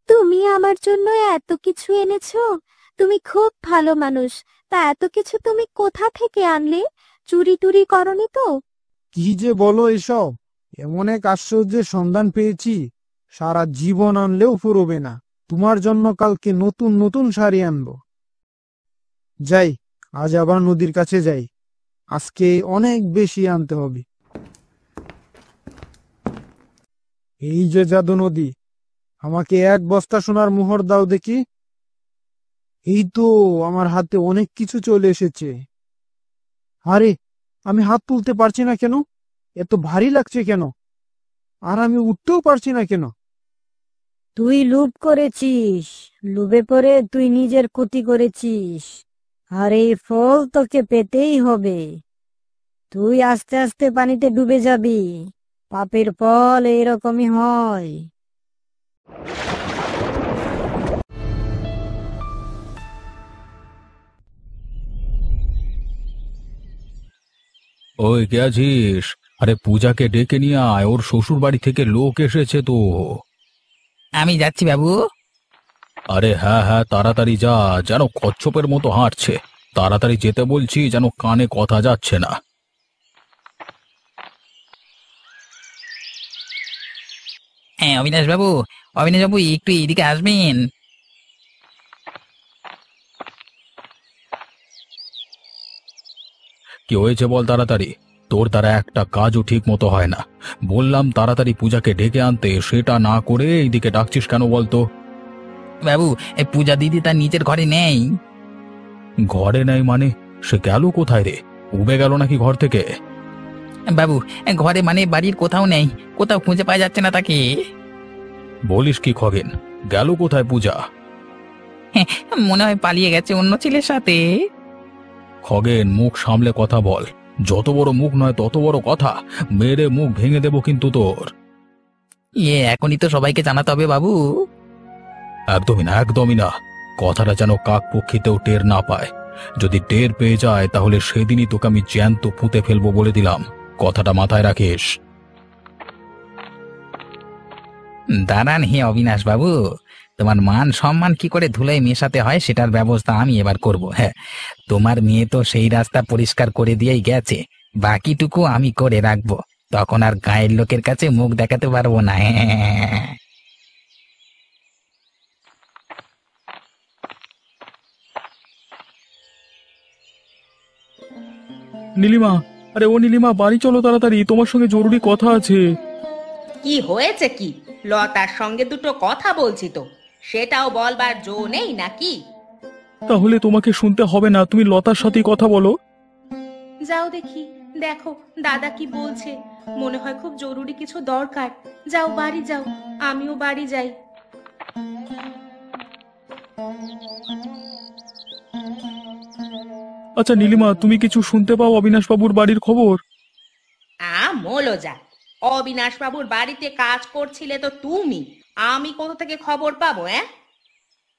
তুমি আমার জন্য এত কিছু এনেছো? তুমি খুব ভালো মানুষ। তা এত কিছু তুমি কোথা থেকে আনলে? চুরি টুরি করনি তো? কি যে বলো এসব! এমন এক আশ্চর্যের সন্ধান পেয়েছি, সারা জীবন আনলেও ফুরোবে না। তোমার জন্য কালকে নতুন নতুন শাড়ি আনবো। যাই, আজ আবার নদীর কাছে যাই। আজকে অনেক বেশি আনতে হবে। এই যে জাদু নদী, আমাকে এক বস্তা সোনার মোহর দাও দেখি। এই তো আমার হাতে অনেক কিছু চলে এসেছে। আরে, আমি হাত তুলতে পারছি না কেন? এত ভারী লাগছে কেন? আর আমি উঠতেও পারছি না কেন? তুই লোভ করেছিস, লোভে পড়ে তুই নিজের ক্ষতি করেছিস, আর এই ফল তোকে পেতেই হবে। তুই আস্তে আস্তে পানিতে ডুবে যাবি। পাপের ফল এইরকমই হয়। ওই কে আছিস? আরে পূজাকে ডেকে নিয়ে আয়, ওর শ্বশুর বাড়ি থেকে লোক এসেছে তো। আমি যাচ্ছি বাবু। আরে হ্যাঁ হ্যাঁ, তাড়াতাড়ি যা, যেন কচ্ছপের মতো হাঁটছে। তাড়াতাড়ি যেতে বলছি, যেন কানে কথা যাচ্ছে না। হ্যাঁ অবিনাশ বাবু, অবিনাশ বাবু একটু এদিকে আসবেন। কি হয়েছে বল তাড়াতাড়ি। তোর দ্বারা একটা কাজও ঠিক মতো হয় না। বললাম তাড়াতাড়ি পূজাকে ডেকে আনতে, সেটা না করে এইদিকে ডাকছিস কেন বলতো? বাবু, এই পূজা দিদি তার নিজের ঘরে নেই। ঘরে নেই মানে? সে গেল কোথায় রে? উবে গেল নাকি ঘর থেকে? বাবু, ঘরে মানে বাড়ির কোথাও নেই, কোথাও খুঁজে পাওয়া যাচ্ছে না তাকে। বলিস কি খগেন? গেল কোথায় পূজা? মনে হয় পালিয়ে গেছে অন্য ছেলের সাথে। খগেন, মুখ সামলে কথা বল। যত বড় মুখ নয় তত বড় কথা। মেরে মুখ ভেঙে দেব কিন্তু তোর। এখনই তো সবাইকে জানাতে হবে বাবু। একদমই না, একদমই না। কথাটা যেন কাক পক্ষীতেও টের না পায়। যদি টের পেয়ে যায় তাহলে সেদিনই তোকে আমি জ্যান্ত পুঁতে ফেলবো বলে দিলাম। কথাটা মাথায় রাখিস। দাঁড়ান হে অবিনাশ বাবু, তোমার মান সম্মান কি করে ধুলায় মেশাতে হয় সেটার ব্যবস্থা আমি এবার করব। হ্যাঁ, তোমার মেয়ে তো সেই রাস্তা পরিষ্কার করে দিয়েই গেছে, বাকিটুকু আমি করে রাখবো। তখন আর গায়ের লোকের কাছে মুখ দেখাতে পারবো না। হ্যাঁ, নীলিমা, আরে ও নীলিমা, বাড়ি চলো তাড়াতাড়ি, তোমার সঙ্গে জরুরি কথা আছে। কি হয়েছে কি? লতার সঙ্গে দুটো কথা বলছি তো, সেটাও বলবার জো নেই নাকি? তাহলে তোমাকে শুনতে হবে না, তুমি লতার সাথেই কথা বলো। যাও দেখি, দেখো দাদা কি বলছে। মনে হয় খুব জরুরি কিছু দরকার। যাও বাড়ি যাও, আমিও বাড়ি যাই। আচ্ছা নীলিমা, তুমি কিছু শুনতে পাও অবিনাশ বাবুর বাড়ির খবর? মোলো যা, অবিনাশ বাবুর বাড়িতে কাজ করছিলে তো তুমি, আমি কোথা থেকে খবর পাবো?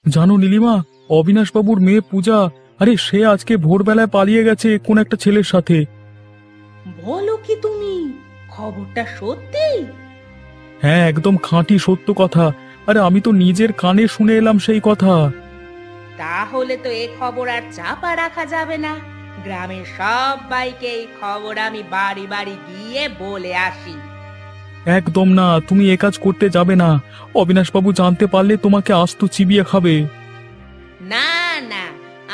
জানো নীলিমা, অবিনাশ বাবুর মেয়ে পূজা, আরে সে আজকে ভোরবেলায় পালিয়ে গেছে কোন একটা ছেলের সাথে। বলো কি তুমি? খবরটা সত্যি? হ্যাঁ, একদম খাঁটি সত্য কথা। আরে আমি তো নিজের কানে শুনে এলাম সেই কথা। তাহলে তো এ খবর আর চাপা রাখা যাবে না। গ্রামের সবাইকে এই খবর আমি বাড়ি বাড়ি গিয়ে বলে আসি। একদম না, তুমি এ কাজ করতে যাবে না। অবিনাশ বাবু জানতে পারলে তোমাকে আস্ত চিবিয়ে খাবে। না না,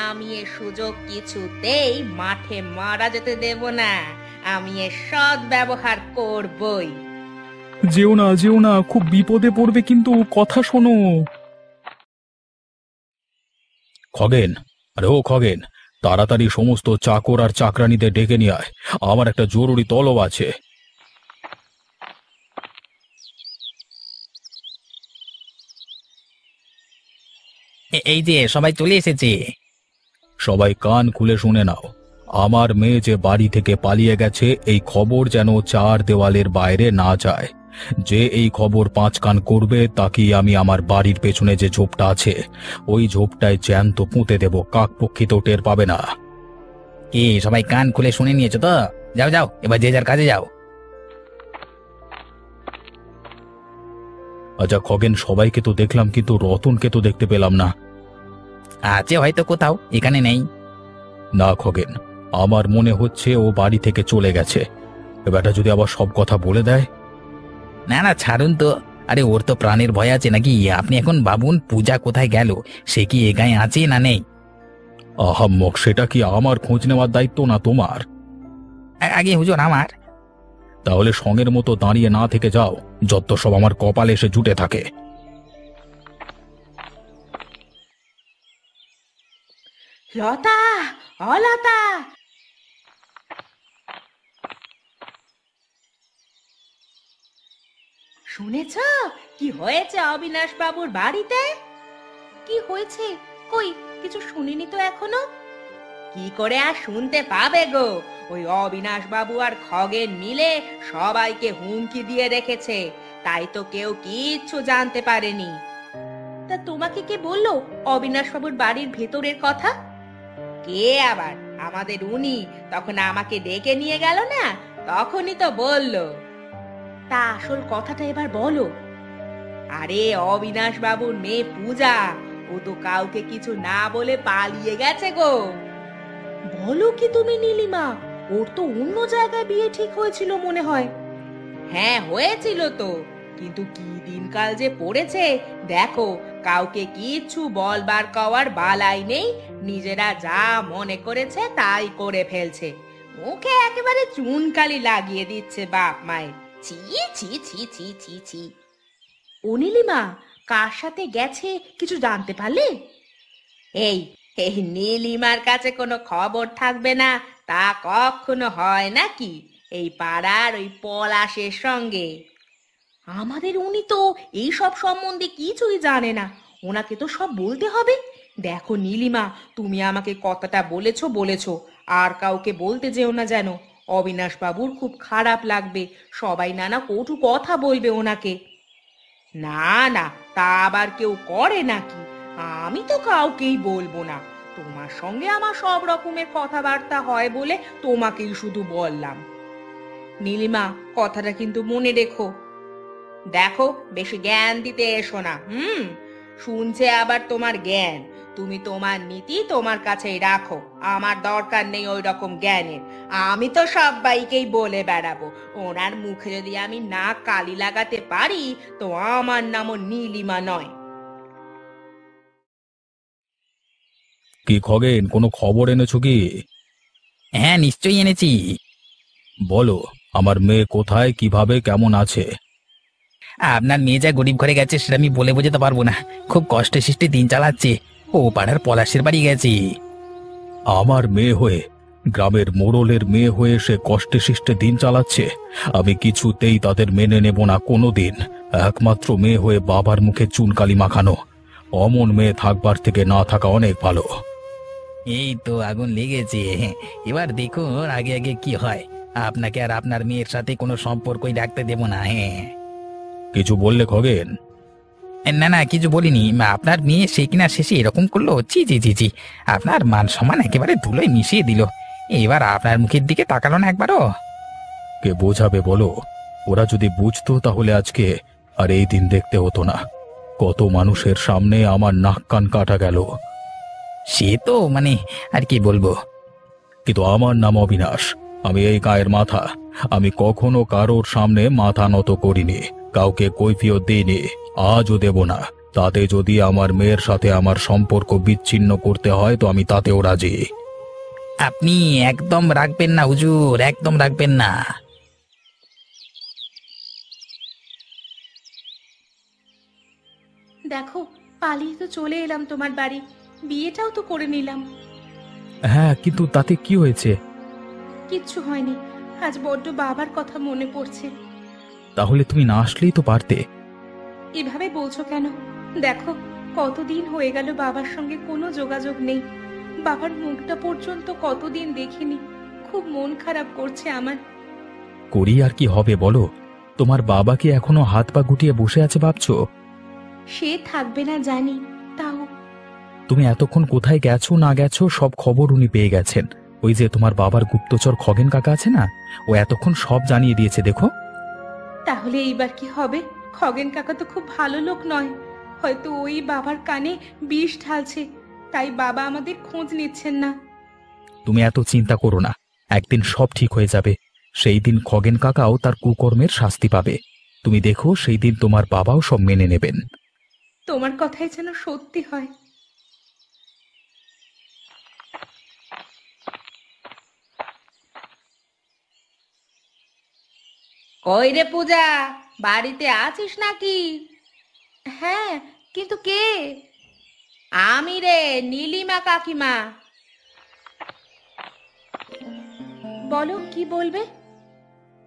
আমি এ সুযোগ কিছুতেই মাঠে মারা যেতে দেব না। আমি এর সৎ ব্যবহার করবই। যেও না, যেও না, খুব বিপদে পড়বে কিন্তু, কথা শোনো। খগেন, আরে ও খগেন, তাড়াতাড়ি সমস্ত চাকর আর চাকরানিদের ডেকে নিয়ে আয়, আমার একটা জরুরি তলব আছে। এই যে সবাই চলে এসেছে। সবাই কান খুলে শুনে নাও। আমার মেয়ে যে বাড়ি থেকে পালিয়ে গেছে এই খবর যেন চার দেওয়ালের বাইরে না যায়। যে এই খবর 5 কান করবে তাকেই আমি আমার বাড়ির পেছনে যে ঝোপটা আছে ওই ঝোপটায় জ্যান্ত পুঁতে দেব, কাকপক্ষী তো টের পাবে না। কি সবাই কান খুলে শুনে নিয়েছো তো? যাও যাও, এবার যে যার কাজে যাও। আচ্ছা খগেন, সবাইকে তো দেখলাম কিন্তু রতনকে তো দেখতে পেলাম না। আছে হয়তো কোথাও, এখানে নেই। না খগেন, আমার মনে হচ্ছে ও বাড়ি থেকে চলে গেছে। এবারটা যদি আবার সব কথা বলে দেয়। না না, ছাড়ুন তো। আরে ওর তো প্রাণের ভয় আছে নাকি? আপনি এখন ভাবুন পূজা কোথায় গেল, সে কি এ গায়ে আছে না নেই? আহাম্মক, সেটা কি আমার খোঁজ নেওয়ার দায়িত্ব না তোমার? আগে হুজুর আমার। তাহলে সঙ্গের মতো দাঁড়িয়ে না থেকে যাও, যত সব আমার কপালে এসে জুটে থাকে। লতা, অলতা, শুনেছ কি হয়েছে অবিনাশ বাবুর বাড়িতে? কি হয়েছে? কই কিছু শুনিনি তো এখনো। কি করে আর শুনতে পাবে গো? ওই অবিনাশ বাবু আর খগেন মিলে সবাইকে হুমকি দিয়ে রেখেছে, তাই তো কেউ কিচ্ছু জানতে পারেনি। তা তোমাকে কে বললো অবিনাশ বাবুর বাড়ির ভেতরের কথা? কে আবার? আমাদের উনি তখন আমাকে ডেকে নিয়ে গেল না, তখনই তো বললো। তা আসল কথাটা এবার বলো। আরে অবিনাশ বাবুর মেয়ে পূজা, ও তো কাউকে কিছু না বলে পালিয়ে গেছে গো। বলো কি তুমি নীলিমা? ওর তো অন্য জায়গায় বিয়ে ঠিক হয়েছিল মনে হয়। হ্যাঁ হয়েছিল তো, কিন্তু কি দিনকাল যে পড়েছে দেখো, কাউকে কিচ্ছু বলবার কওয়ার বালাই নেই, নিজেরা যা মনে করেছে তাই করে ফেলছে। মুখে একেবারে চুনকালি লাগিয়ে দিচ্ছে বাপ মায়ের। ছি ছি ছি ছি ছি ছি। ও নীলিমা, কার সাথে গেছে কিছু জানতে পারলে? এই এই নীলিমার কাছে কোনো খবর থাকবে না তা কখনো হয় নাকি? এই পাড়ার ওই পলাশের সঙ্গে। আমাদের উনি তো এই সব সম্বন্ধে কিছুই জানে না, ওনাকে তো সব বলতে হবে। দেখো নীলিমা, তুমি আমাকে কথাটা বলেছো, আর কাউকে বলতে যেও না যেন। অবিনাশ বাবুর খুব খারাপ লাগবে, সবাই নানা কটু কথা বলবে ওনাকে। না না, তা আবার কেউ করে নাকি? আমি তো কাউকেই বলবো না। তোমার সঙ্গে আমার সব রকমের কথাবার্তা হয় বলে তোমাকেই শুধু বললাম। নীলিমা, কথাটা কিন্তু মনে রেখো। দেখো, বেশি জ্ঞান দিতে এসো না। শুনছে আবার তোমার জ্ঞান। তুমি তোমার নীতি তোমার কাছেই রাখো, আমার দরকার নেই ওই রকম জ্ঞানের। আমি তো সবাইকেই বলে বেড়াবো, ওনার মুখে যদি আমি না কালি লাগাতে পারি তো আমার নামও নীলিমা নয়। কি খগেন, কোনো খবর এনেছো কি? হ্যাঁ নিশ্চয়ই এনেছি। বলো, আমার মেয়ে কোথায়, কিভাবে, কেমন আছে? আপনার মেয়ে যা গরিব ঘরে গেছে সেটা আমি বলে বোঝাতে পারবো না। খুব কষ্টে সৃষ্টি দিন চালাচ্ছে। ও পাড়ার পলাশের বাড়ি গেছে। আমার মেয়ে হয়ে, গ্রামের মোড়লের মেয়ে হয়ে সে কষ্টে সৃষ্টে দিন চালাচ্ছে? আমি কিছুতেই তাদের মেনে নেব না কোনোদিন। একমাত্র মেয়ে হয়ে বাবার মুখে চুনকালি মাখানো, অমন মেয়ে থাকবার থেকে না থাকা অনেক ভালো। এই তো আগুন লেগেছে, এবার দেখুন আগে আগে কি হয়। আপনাকে আর আপনার মেয়ের সাথে কোনো সম্পর্কই রাখতে দেব না। হ্যাঁ, কিছু বললে খগেন? না না, কিছু বলিনি। আপনার মেয়ে সে কিনা শেষে এরকম করলো। জি জি জি জি, আপনার মান সম্মান একেবারে ধুলোয় মিশিয়ে দিল। এবার আপনার মুখের দিকে তাকালো না একবারও। কে বোঝাবে বলো? ওরা যদি বুঝতো তাহলে আজকে আর এই দিন দেখতে হতো না। কত মানুষের সামনে আমার নাক কান কাটা গেল। সে তো আর কি বলবো। কিন্তু আমার নাম অবিনাশ, আমি এই গায়ের মাথা। আমি কখনো কারোর সামনে মাথা নত করিনি, কাউকে কৈফিয়ত দিইনি, আজও দেব না। তাতে যদি আমার মেয়ের সাথে আমার সম্পর্ক বিচ্ছিন্ন করতে হয় তো আমি তাতেও রাজি। আপনি একদম রাখবেন না হুজুর, একদম রাখবেন না। দেখো, পালিয়ে তো চলে এলাম তোমার বাড়ি, বিয়েটাও তো করে নিলাম। হ্যাঁ, কিন্তু তাতে কি হয়েছে? কিচ্ছু হয়নি, আজ বড্ড বাবার কথা মনে পড়ছে। তাহলে তুমি না আসলেই তো পারতে। এভাবে বলছো কেন? দেখো, কতদিন হয়ে গেল বাবার সঙ্গে কোনো যোগাযোগ নেই। বাবার মুখটা পর্যন্ত কতদিন দেখিনি। খুব মন খারাপ করছে আমার। করি আর কি হবে বলো? তোমার বাবা কি এখনো হাত পা গুটিয়ে বসে আছে ভাবছো? সে থাকবে না জানি, তাও তুমি এতক্ষণ কোথায় গেছো না গেছো সব খবর উনি পেয়ে গেছেন। ওই যে তোমার বাবার গুপ্তচর খগেন কাকা আছে না, ও এতক্ষণ সব জানিয়ে দিয়েছে দেখো। তাহলে এইবার কি হবে? খগেন কাকা তো খুব ভালো লোক নয়, হয়তো ওই বাবার কানে বিষ ঢালছে, তাই বাবা আমাদের খোঁজ নিচ্ছেন না। তুমি এত চিন্তা করো না, একদিন সব ঠিক হয়ে যাবে। সেই দিন খগেন কাকাও তার কুকর্মের শাস্তি পাবে। তুমি দেখো, সেই দিন তোমার বাবাও সব মেনে নেবেন। তোমার কথাই যেন সত্যি হয়। কই রে পূজা, বাড়িতে আছিস নাকি? হ্যাঁ, কিন্তু কে? আমি রে, নীলিমা কাকিমা। বলো, কি বলবে?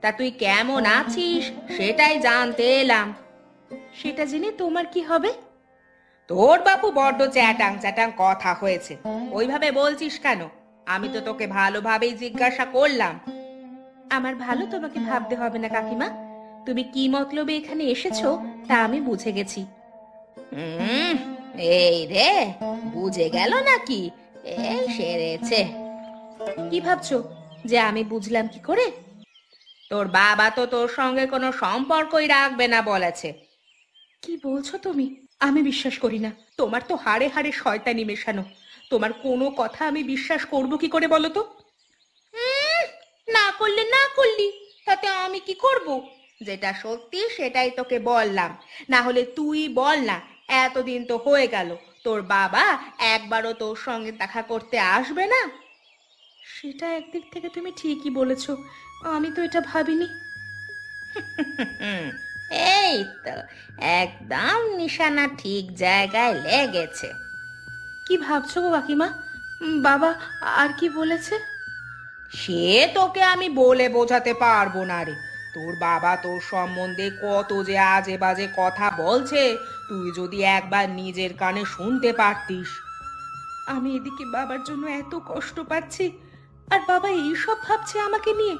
তা তুই কেমন আছিস সেটাই জানতে এলাম। সেটা জেনে তোমার কি হবে? তোর বাপু বড্ড চ্যাটাং চ্যাটাং কথা হয়েছে, ওইভাবে বলছিস কেন? আমি তো তোকে ভালোভাবেই জিজ্ঞাসা করলাম। আমার ভালো তোমাকে ভাবতে হবে না কাকিমা, তুমি কি মতলবে এখানে এসেছো তা আমি বুঝে গেছি। এই রে, বুঝে গেল নাকি? এই সেরেছে। কি ভাবছো যে আমি বুঝলাম কি করে? তোর বাবা তো তোর সঙ্গে কোনো সম্পর্কই রাখবে না বলেছে। কি বলছো তুমি? আমি বিশ্বাস করি না। তোমার তো হাড়ে হাড়ে শয়তানি মেশানো, তোমার কোনো কথা আমি বিশ্বাস করব কি করে বলো তো? না করলে না করলি, তাতে আমি কি করব? যেটা সত্যি সেটাই তোকে বললাম, না হলে তুই বল না, এতদিন তো হয়ে গেল, তোর বাবা একবারও তোর সঙ্গে দেখা করতে আসবে না? সেটা একদিক থেকে তুমি ঠিকই বলেছো, আমি তো এটা ভাবিনি। এই তো একদম নিশানা ঠিক জায়গায় লেগেছে। কি ভাবছো গো কাকিমা? বাবা আর কি বলেছে? সে তোকে আমি বলে বোঝাতে পারবো না রে। তোর বাবা তোর সম্বন্ধে কত যে আজে বাজে কথা বলছে, তুই যদি একবার নিজের কানে শুনতে পারতিস। আমি এদিকে বাবার জন্য এত কষ্ট পাচ্ছি, আর বাবা এইসব ভাবছে আমাকে নিয়ে।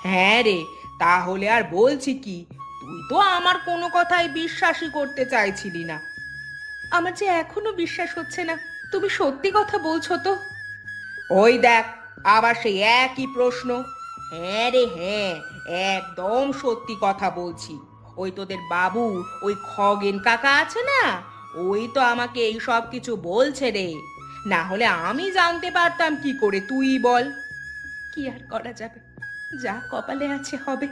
হ্যাঁ রে, তাহলে আর বলছি কি, তুই তো আমার কোনো কথাই বিশ্বাসই করতে চাইছিলি না। আমার যে এখনো বিশ্বাস হচ্ছে না তুমি সত্যি কথা বলছো তো। ওই দেখ, আবার সেই একই প্রশ্ন। হ্যাঁ রে হ্যাঁ, একদম সত্যি কথা বলছি। ওই তোদের বাবু, ওই খগেন কাকা আছে না, ওই তো আমাকে এই সব কিছু বলছে রে, না হলে আমি জানতে পারতাম কি করে, তুই বল। কি আর করা যাবে, যা কপালে আছে হবে।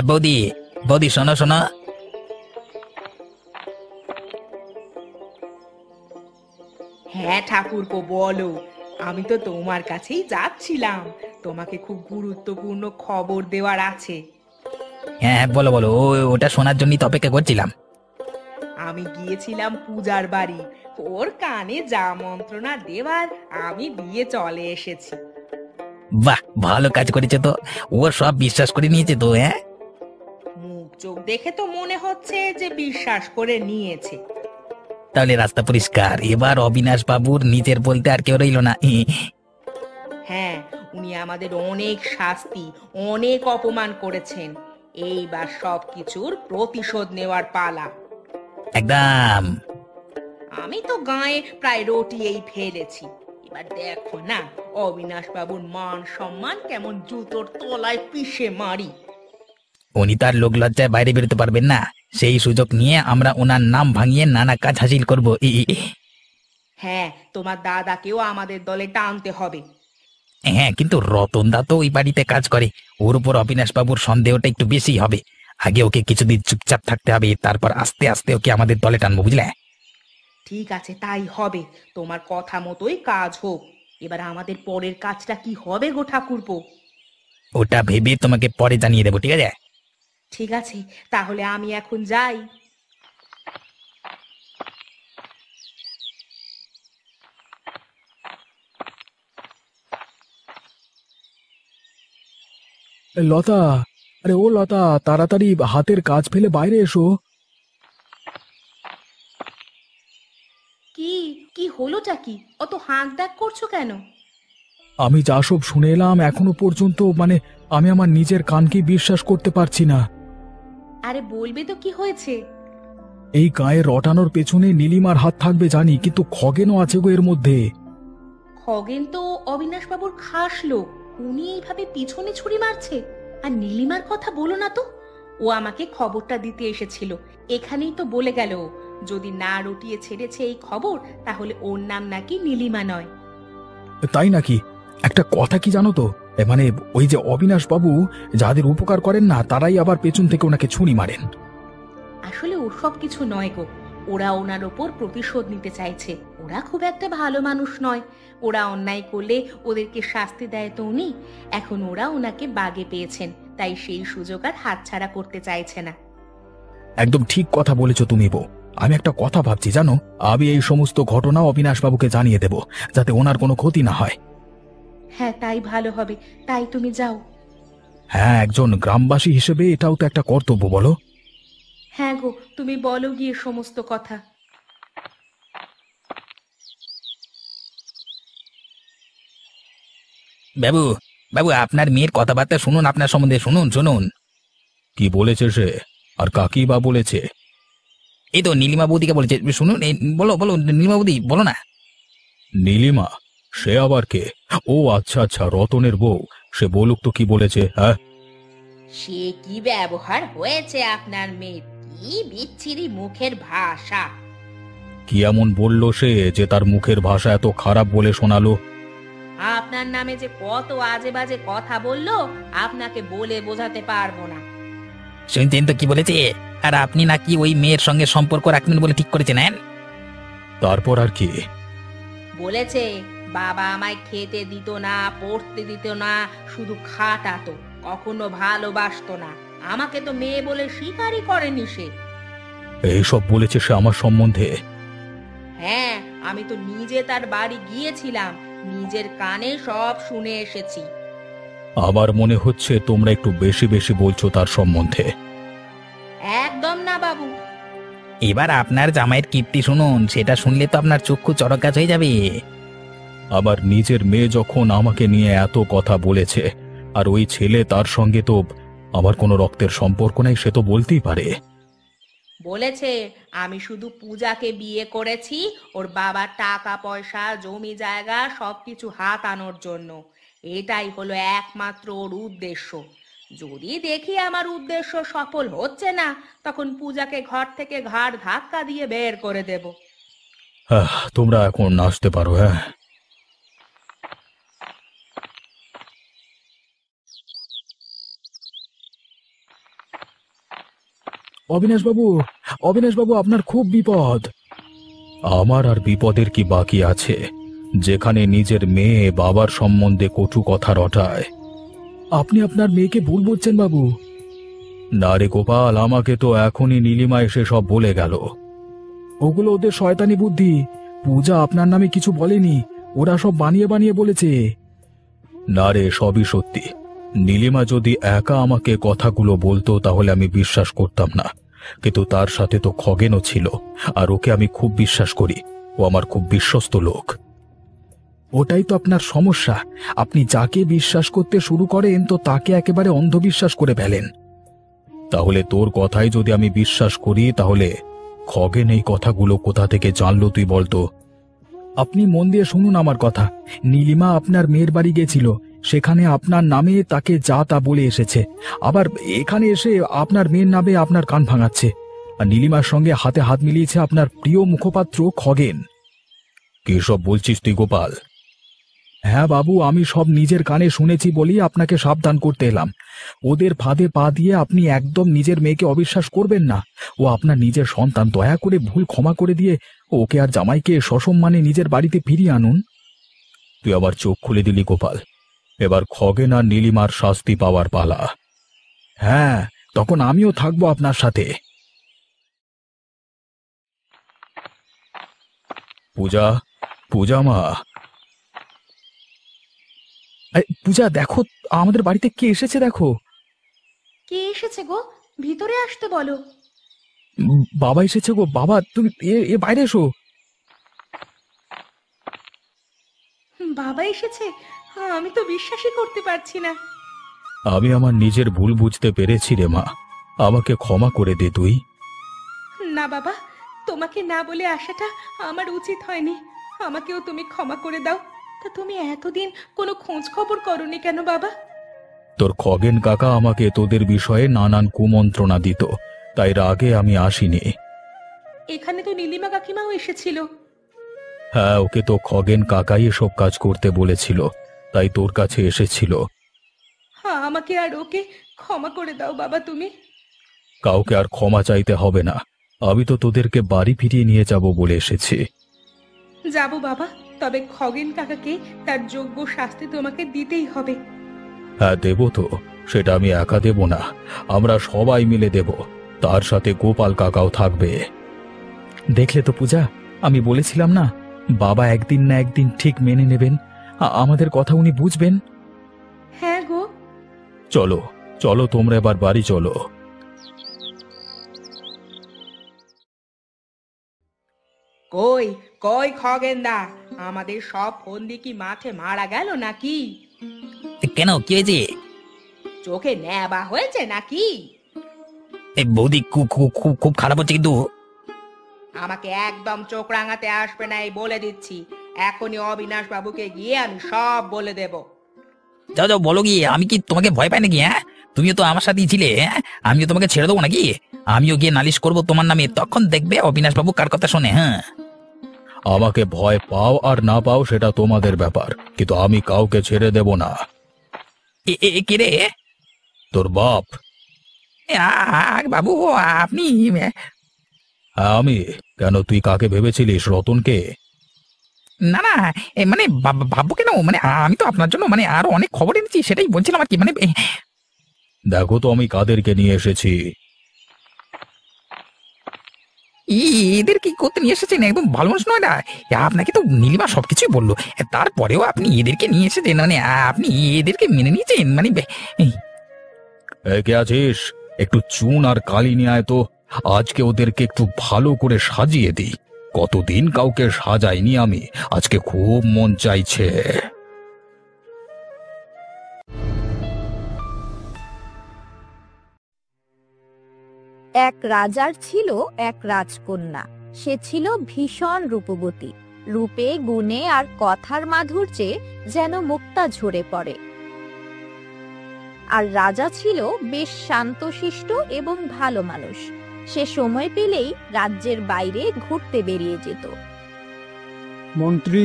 বৌদি, বৌদি, শোনো শোনো। হ্যাঁ ঠাকুরপো, বলো। আমি তো তোমার কাছেই যাচ্ছিলাম, তোমাকে খুব গুরুত্বপূর্ণ খবর দেওয়ার আছে। হ্যাঁ হ্যাঁ, বলো বলো, ওটা শোনার জন্যই তো অপেক্ষা করছিলাম। আমি গিয়েছিলাম পূজার বাড়ি, ওর কানে যা মন্ত্রণা দেওয়ার আমি দিয়ে চলে এসেছি। বাহ, ভালো কাজ করেছে তো, ও সব বিশ্বাস করে নিয়েছে তো। হ্যাঁ, মুখ চোখ দেখে তো মনে হচ্ছে যে বিশ্বাস করে নিয়েছে। তাহলে রাস্তা পরিষ্কার, এবার অবিনাশ বাবুর নিজের বলতে আর কেউ রইল না। হ্যাঁ, উনি আমাদের অনেক শাস্তি, অনেক অপমান করেছেন, এইবার সব কিছুর প্রতিশোধ নেওয়ার পালা। একদম। আমি তো গায়ে প্রায় রটিয়েই ফেলেছি, এবার দেখো না অবিনাশ বাবুর মান সম্মান কেমন জুতোর তলায় পিষে মারি। উনি তার লোক লজ্জায় বাইরে বেরোতে পারবেন না, সেই সুযোগ নিয়ে আমরা ওনার নাম ভাঙিয়ে নানা কাজ হাসিল করব। হ্যাঁ, তোমার দাদাকেও আমাদের দলে টানতে হবে। হ্যাঁ, কিন্তু রতন দা তো ওই বাড়িতে কাজ করে, ওর উপর অবিনাশ বাবুর সন্দেহটা একটু বেশি হবে। আগে ওকে কিছুদিন চুপচাপ থাকতে হবে, তারপর আস্তে আস্তে ওকে আমাদের দলে টানবো, বুঝলে? ঠিক আছে, তাই হবে, তোমার কথা মতোই কাজ হোক। এবার আমাদের পরের কাজটা কি হবে গো ঠাকুরপো? ওটা ভেবে তোমাকে পরে জানিয়ে দেবো, ঠিক আছে? ঠিক আছে, তাহলে আমি এখন যাই। লতা, আরে ও লতা, তাড়াতাড়ি হাতের কাজ ফেলে বাইরে এসো। কি কি হলোটা কি? অত হাঁক ডাক করছো কেন? আমি যা সব শুনে এলাম এখনো পর্যন্ত আমি আমার নিজের কানকে বিশ্বাস করতে পারছি না। আরে বলবে তো কি হয়েছে? এই গায়ে রটানোর পেছনে নীলিমার হাত থাকবে জানি, কিন্তু খগেনও আছে গো এর মধ্যে। খগেন তো অবিনাশ বাবুর খাস লোক, উনি এইভাবে পিছনে ছুরি মারছে। আর নীলিমার কথা বলো না তো, ও আমাকে খবরটা দিতে এসেছিল, এখানেই তো বলে গেল যদি না রটিয়ে ছেড়েছে এই খবর তাহলে ওর নাম নাকি নীলিমা নয়। তাই নাকি? একটা কথা কি জানো তো, ওই যে অবিনাশ বাবু যাদের উপকার করেন না তারাই আবার পেছন থেকে ওনাকে ছুরি মারেন। আসলে ওসব কিছু নয় গো, ওরা ওনার ওপর প্রতিশোধ নিতে চাইছে। ওরা খুব একটা ভালো মানুষ নয়, ওরা অন্যায় করলে ওদেরকে শাস্তি দেয় তো উনি। এখন ওরা ওনাকে বাগে পেয়েছেন, তাই সেই সুযোগ আর হাতছাড়া করতে চাইছে না। একদম ঠিক কথা বলেছো তুমি বউ। আমি একটা কথা ভাবছি জানো, আমি এই সমস্ত ঘটনা অবিনাশ বাবুকে জানিয়ে দেব, যাতে ওনার কোনো ক্ষতি না হয়। হ্যাঁ, তাই ভালো হবে, তাই তুমি যাও। হ্যাঁ, একজন গ্রামবাসী হিসেবে এটাও তো একটা কর্তব্য, বলো? হ্যাঁ গো, তুমি বলো গিয়ে সমস্ত কথা। বাবু, বাবু, আপনার মেয়ের কথাবার্তা শুনুন, আপনার সম্বন্ধে শুনুন শুনুন। কি বলেছে সে? আর কাকি বা বলেছে? এই তো নীলিমা বৌদিকে বলেছে, শুনুন। বলো বলো নীলিমা বৌদি, বলো না। নীলিমা? সে আবার কে? ও আচ্ছা আচ্ছা, রতনের বউ। সে বলুক তো কি বলেছে। হ্যাঁ, সে কি ব্যবহার হয়েছে আপনার মেয়ের, কি বিচ্ছিরি মুখের ভাষা। কি এমন বলল সে যে তার মুখের ভাষা এত খারাপ বলে শোনালো? আপনার নামে যে কত আজে বাজে কথা বললো আপনাকে বলে বোঝাতে পারবো না। শুনছেন তো কি বলেছে? আর আপনি নাকি ওই মেয়ের সঙ্গে সম্পর্ক রাখবেন বলে ঠিক করেছেন। তারপর আর কি বলেছে? বাবা আমায় খেতে দিত না, পড়তে দিত না, শুধু খাটাতো, কখনো ভালোবাসতো না। আমাকে তো মেয়ে বলে স্বীকারই করেনি সে। এইসব বলেছে সে আমার সম্বন্ধে? হ্যাঁ, আমি তো নিজে তার বাড়ি গিয়েছিলাম, নিজের কানে সব শুনে এসেছি। আমার মনে হচ্ছে তোমরা একটু বেশি বেশি বলছো তার সম্বন্ধে। একদম না বাবু। এবার আপনার জামাইয়ের কীর্তি শুনুন, সেটা শুনলে তো আপনার চক্ষু চড়ক গাছ হয়ে যাবে। আবার নিজের মেয়ে যখন আমাকে নিয়ে এত কথা বলেছে, আর ওই ছেলে তার সঙ্গে তো আমার কোনো রক্তের সম্পর্ক নেই, সে তো বলতেই পারে। বলেছে আমি শুধু পূজাকে বিয়ে করেছি ওর বাবার টাকা পয়সা জমি জায়গা সবকিছু হাতানোর জন্য। এটাই হলো একমাত্র ওর উদ্দেশ্য। যদি দেখি আমার উদ্দেশ্য সফল হচ্ছে না, তখন পূজাকে ঘর থেকে ঘাড় ধাক্কা দিয়ে বের করে দেব। তোমরা এখন নাচতে পারো। হ্যাঁ, অবিনাশ বাবু, অবিনাশ বাবু, আপনার খুব বিপদ। আমার আর বিপদের কি বাকি আছে, যেখানে নিজের মেয়ে বাবার সম্বন্ধে কটু কথা রটায়? আপনি আপনার মেয়েকে ভুল বলছেন বাবু। না রে গোপাল, আমাকে তো এখনই নীলিমা এসে সব বলে গেল। ওগুলো ওদের শয়তানি বুদ্ধি। পূজা আপনার নামে কিছু বলেনি, ওরা সব বানিয়ে বানিয়ে বলেছে। না রে, সবই সত্যি। নীলিমা যদি একা আমাকে কথাগুলো বলতো তাহলে আমি বিশ্বাস করতাম না, কিন্তু তার সাথে তো খগেনও ছিল, আর ওকে আমি খুব বিশ্বাস করি। ও আমার খুব বিশ্বস্ত লোক। ওটাই তো আপনার সমস্যা, আপনি যাকে বিশ্বাস করতে শুরু করেন তো তাকে একেবারে অন্ধবিশ্বাস করে ফেলেন। তাহলে তোর কথাই যদি আমি বিশ্বাস করি, তাহলে খগেন এই কথাগুলো কোথা থেকে জানলো তুই বলতো? আপনি মন দিয়ে শুনুন আমার কথা। নীলিমা আপনার মেয়ের বাড়ি গেছিল, সেখানে আপনার নামে তাকে যা তা বলে এসেছে, আবার এখানে এসে আপনার মেয়ের নামে আপনার কান ভাঙাচ্ছে। আর নীলিমার সঙ্গে হাতে হাত মিলিয়েছে আপনার প্রিয় মুখপাত্র খগেন। কি সব বলছিস তুই গোপাল? হ্যাঁ বাবু, আমি সব নিজের কানে শুনেছি বলেই আপনাকে সাবধান করতে এলাম। ওদের ফাঁদে পা দিয়ে আপনি একদম নিজের মেয়েকে অবিশ্বাস করবেন না। ও আপনার নিজের সন্তান, দয়া করে ভুল ক্ষমা করে দিয়ে ওকে আর জামাইকে সসম্মানে নিজের বাড়িতে ফিরিয়ে আনুন। তুই আবার চোখ খুলে দিলি গোপাল। এবার খগেন আর নীলিমার শাস্তি পাওয়ার পালা। হ্যাঁ, তখন আমিও থাকবো আপনার সাথে। পূজা, পূজা মা। পূজা, দেখো আমাদের বাড়িতে কে এসেছে, দেখো। কে এসেছে গো? ভিতরে আসতে বলো। বাবা এসেছে গো। বাবা, তুমি এ বাইরে এসো। বাবা এসেছে? আমি তো বিশ্বাসই করতে পারছি না। আমি আমার নিজের ভুল বুঝতে পেরেছি রে মা, আমাকে ক্ষমা করে দে তুই। না বাবা, তোমাকে না বলে আসাটা আমার উচিত হয়নি। আমাকেও তুমি ক্ষমা করে দাও। তা তুমি এতদিন কোনো খোঁজ খবর করনি কেন বাবা? তোর খগেন কাকা আমাকে তোদের বিষয়ে নানান কুমন্ত্রণা দিত, তাই রাগে আমি আসিনি। এখানে তো নীলিমা কাকিমাও এসেছিল। হ্যাঁ, ওকে তো খগেন কাকাই এসব কাজ করতে বলেছিল, তাই তোর কাছে এসেছিল। হ্যাঁ, আমাকে আর ওকে ক্ষমা করে দাও বাবা তুমি। কাউকে আর ক্ষমা চাইতে হবে না, আমি তো তোদেরকে বাড়ি ফিরিয়ে নিয়ে যাব বলে এসেছি। যাবো বাবা, তবে খগেন কাকাকে তার যোগ্য শাস্তি তোমাকে দিতেই হবে। হ্যাঁ দেব তো, সেটা আমি একা দেব না, আমরা সবাই মিলে দেব, তার সাথে গোপাল কাকাও থাকবে। দেখলে তো পূজা, আমি বলেছিলাম না, বাবা একদিন না একদিন ঠিক মেনে নেবেন, আমাদের কথা উনি বুঝবেন। হ্যাঁ গো। চলো চলো, তোমরা এবার বাড়ি চলো। কই কই খগেনদা, আমাদের সব ফন্দি কি মাঠে মারা গেল নাকি? কেন, কি হয়েছে? চোখে নেবা হয়েছে নাকি? এই বৌদি খুব খুব খুব খারাপ হচ্ছে কিন্তু। আমাকে একদম চোখ রাঙাতে আসবে না, এই বলে দিচ্ছি। এখনই অবিনাশ বাবুকে গিয়ে আমি সব বলে দেব। যাও যাও, বলো গিয়ে। আমি কি তোমাকে ভয় পাই নাকি? হ্যাঁ, তুমিও তো আমার সাথেই ছিলে। হ্যাঁ, আমিও তোমাকে ছেড়ে দেবো নাকি? আমিও গিয়ে নালিশ করবো তোমার নামে, তখন দেখবে অবিনাশ বাবু কার কথা শোনে। হ্যাঁ, আমাকে ভয় পাও আর না পাও সেটা তোমাদের ব্যাপার, কিন্তু আমি কাউকে ছেড়ে দেব না। কে রে? তোর বাপ। বাবু আপনি? হ্যাঁ আমি। কেন, তুই কাকে ভেবেছিলিস, রতনকে? না না, মানে ভাববো কেন, মানে আমি তো আপনার জন্য মানে আরো অনেক খবর এনেছি, সেটাই বলছিলাম আর কি। মানে দেখো তো আমি কাদেরকে নিয়ে এসেছি। এদের কি করতে নিয়ে এসেছেন? একদম ভালো মানুষ নয় না? আপনাকে তো নীলিমা সবকিছুই বললো, তারপরেও আপনি এদেরকে নিয়ে এসেছেন, মানে আপনি এদেরকে মেনে নিয়েছেন মানে। কে আছিস? একটু চুন আর কালি নিয়ে আয় তো, আজকে ওদেরকে একটু ভালো করে সাজিয়ে দিই। কতদিন কাউকে সাজাইনি আমি, আজকে খুব মন চাইছে। এক রাজার ছিল এক রাজকন্যা। সে ছিল ভীষণ রূপবতী। রূপে গুণে আর কথার মাধুর্যে যেন মুক্তা ঝরে পড়ে। আর রাজা ছিল বেশ শান্তশিষ্ট এবং ভালো মানুষ। সে সময় পেলেই রাজ্যের বাইরে ঘুরতে বেরিয়ে যেত। মন্ত্রী,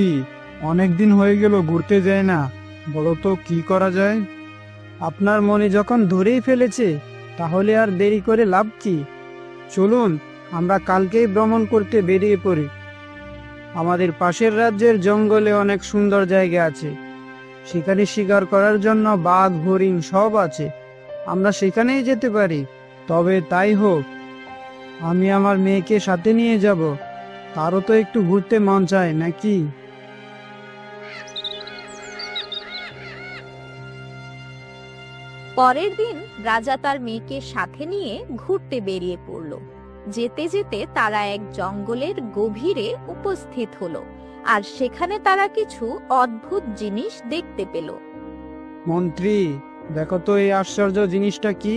অনেকদিন হয়ে গেল ঘুরতে যায় না, বলো তো কি করা যায়? আপনার মনে যখন ধরেই ফেলেছে, তাহলে আর দেরি করে লাভ কি? চলুন আমরা কালকেই ভ্রমণ করতে বেরিয়ে পড়ি। আমাদের পাশের রাজ্যের জঙ্গলে অনেক সুন্দর জায়গা আছে, সেখানে শিকার করার জন্য বাঘ হরিণ সব আছে, আমরা সেখানেই যেতে পারি। তবে তাই হোক, আমি আমার মেয়েকে সাথে নিয়ে যাব, তারও তো একটু ঘুরতে মন চায় নাকি? পরের দিন রাজা তার মেয়েকে সাথে নিয়ে ঘুরতে বেরিয়ে পড়ল। যেতে যেতে তারা এক জঙ্গলের গভীরে উপস্থিত হলো, আর সেখানে তারা কিছু অদ্ভুত জিনিস দেখতে পেল। মন্ত্রী, দেখো তো এই আশ্চর্য জিনিসটা কি?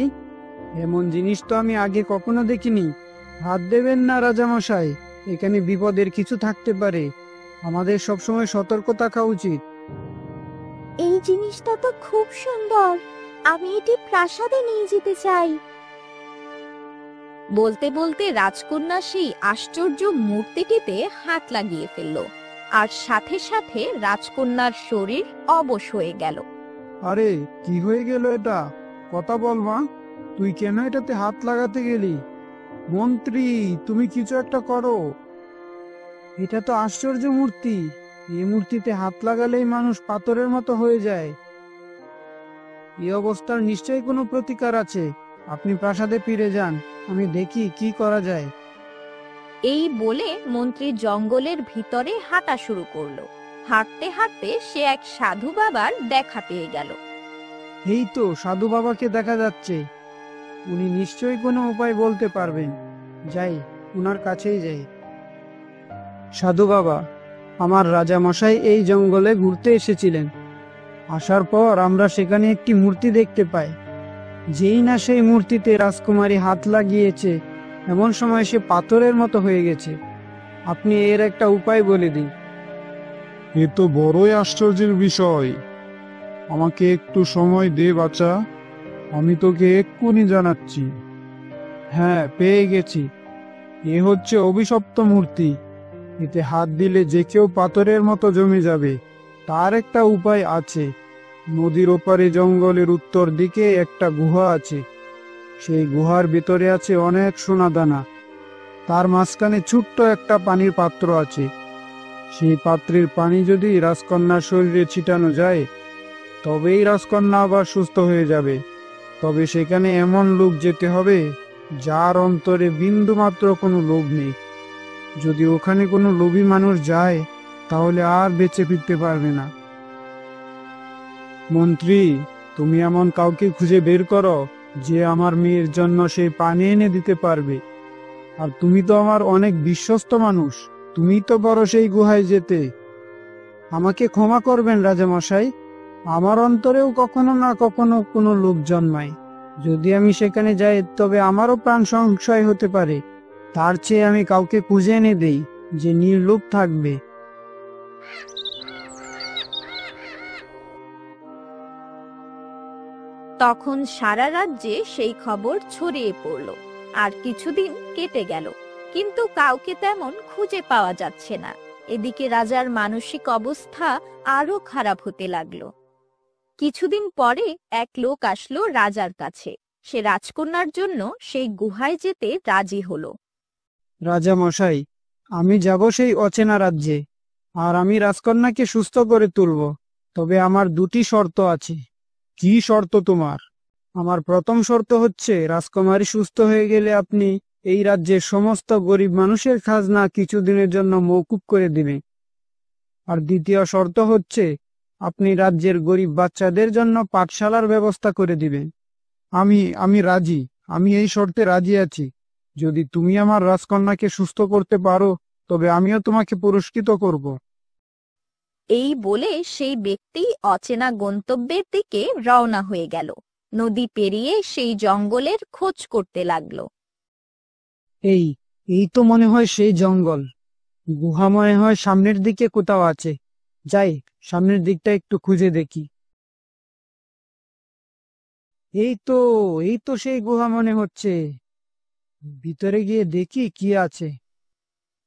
এমন জিনিস তো আমি আগে কখনো দেখিনি। হাত দেবেন না রাজামশাই, এখানে বিপদের কিছু থাকতে পারে, আমাদের সবসময় সতর্ক থাকা উচিত। এই জিনিসটা তো খুব সুন্দর, আমি এটি প্রাসাদে নিয়ে যেতে চাই। বলতে বলতে রাজকন্যা সেই আশ্চর্য মূর্তিটিতে হাত লাগিয়ে ফেলল, আর সাথে সাথে রাজকন্যার শরীর অবশ হয়ে গেল। আরে কি হয়ে গেল এটা? কথা বল মা, তুই কেন এটাতে হাত লাগাতে গেলি? মন্ত্রী, তুমি কিছু একটা করো। এটা তো আশ্চর্য মূর্তি, এই মূর্তিতে হাত লাগালেই মানুষ পাথরের মতো হয়ে যায়। এই অবস্থার নিশ্চয়ই কোনো প্রতিকার আছে, আপনি প্রাসাদে ফিরে যান, আমি দেখি কি করা যায়। এই বলে মন্ত্রী জঙ্গলের ভিতরে হাঁটা শুরু করলো। হাঁটতে হাঁটতে সে এক সাধু বাবার দেখা পেয়ে গেল। এই তো সাধু বাবাকে দেখা যাচ্ছে, উনি নিশ্চয়ই কোনো উপায় বলতে পারবেন। যাই, উনার কাছেই যাই। সাধু বাবা, আমার রাজামশাই এই জঙ্গলে ঘুরতে এসেছিলেন। আসার পর আমরা সেখানে একটি মূর্তি দেখতে পাই। যেই না সেই মূর্তিতে রাজকুমারী হাত লাগিয়েছে, এমন সময় সে পাথরের মতো হয়ে গেছে। আপনি এর একটা উপায় বলে দিন। এ তো বড়ই আশ্চর্যের বিষয়। আমাকে একটু সময় দে বাছা, আমি তোকে এক্ষুনি জানাচ্ছি। হ্যাঁ, পেয়ে গেছি। এ হচ্ছে অভিশপ্ত মূর্তি। এতে হাত দিলে যে কেউ পাথরের মতো জমে যাবে। তার একটা উপায় আছে। নদীর ওপারে জঙ্গলের উত্তর দিকে একটা গুহা আছে। সেই গুহার ভিতরে আছে অনেক সোনাদানা। তার মাঝখানে ছোট্ট একটা পানির পাত্র আছে। সেই পাত্রের পানি যদি রাজকন্যার শরীরে ছিটানো যায়, তবেই রাজকন্যা আবার সুস্থ হয়ে যাবে। তবে সেখানে এমন লোক যেতে হবে যার অন্তরে বিন্দু মাত্র কোনো লোভ নেই। যদি ওখানে কোনো লোভী মানুষ যায়, তাহলে আর বেঁচে ফিরতে পারবে না। মন্ত্রী, তুমি এমন কাউকে খুঁজে বের করো যে আমার মেয়ের জন্য সেই পানি এনে দিতে পারবে। আর তুমি তো আমার অনেক বিশ্বস্ত মানুষ, তুমি তো বড় সেই গুহায় যেতে। আমাকে ক্ষমা করবেন রাজামশাই, আমার অন্তরেও কখনো না কখনো কোনো লোভ জন্মায়। যদি আমি সেখানে যাই, তবে আমারও প্রাণ সংশয় হতে পারে। তার চেয়ে আমি কাউকে খুঁজে এনে দেই যে নির্লোভ থাকবে। তখন সারা রাজ্যে সেই খবর ছড়িয়ে পড়ল। আর কিছুদিন কেটে গেল, কিন্তু কাউকে তেমন খুঁজে পাওয়া যাচ্ছে না। এদিকে রাজার মানসিক অবস্থা আরো খারাপ হতে লাগলো। কিছুদিন পরে এক লোক আসলো রাজার কাছে। সে রাজকন্যার জন্য সেই গুহায় যেতে রাজি হলো। রাজা মশাই, আমি যাব সেই অচেনা রাজ্যে, আর আমি রাজকন্যাকে সুস্থ করে তুলব। তবে আমার দুটি শর্ত আছে। কি শর্ত তোমার? আমার প্রথম শর্ত হচ্ছে, রাজকুমারী সুস্থ হয়ে গেলে আপনি এই রাজ্যের সমস্ত গরিব মানুষের খাজনা কিছুদিনের জন্য মওকুফ করে দিবেন। আর দ্বিতীয় শর্ত হচ্ছে, আপনি রাজ্যের গরিব বাচ্চাদের জন্য পাঠশালার ব্যবস্থা করে দিবেন। আমি রাজি। আমি এই শর্তে রাজি আছি। যদি তুমি আমার রাজকন্যাকে সুস্থ করতে পারো, তবে আমিও তোমাকে পুরস্কৃত করব। এই বলে সেই ব্যক্তি অচেনা গন্তব্যের দিকে রওনা হয়ে গেল। নদী পেরিয়ে সেই জঙ্গলের খোঁজ করতে লাগলো। এই তো মনে হয় সেই জঙ্গল। গুহা মনে হয় সামনের দিকে কোথাও আছে। যাই, সামনের দিকটা একটু খুঁজে দেখি। এই তো সেই গুহা মনে হচ্ছে। ভিতরে গিয়ে দেখি কি আছে।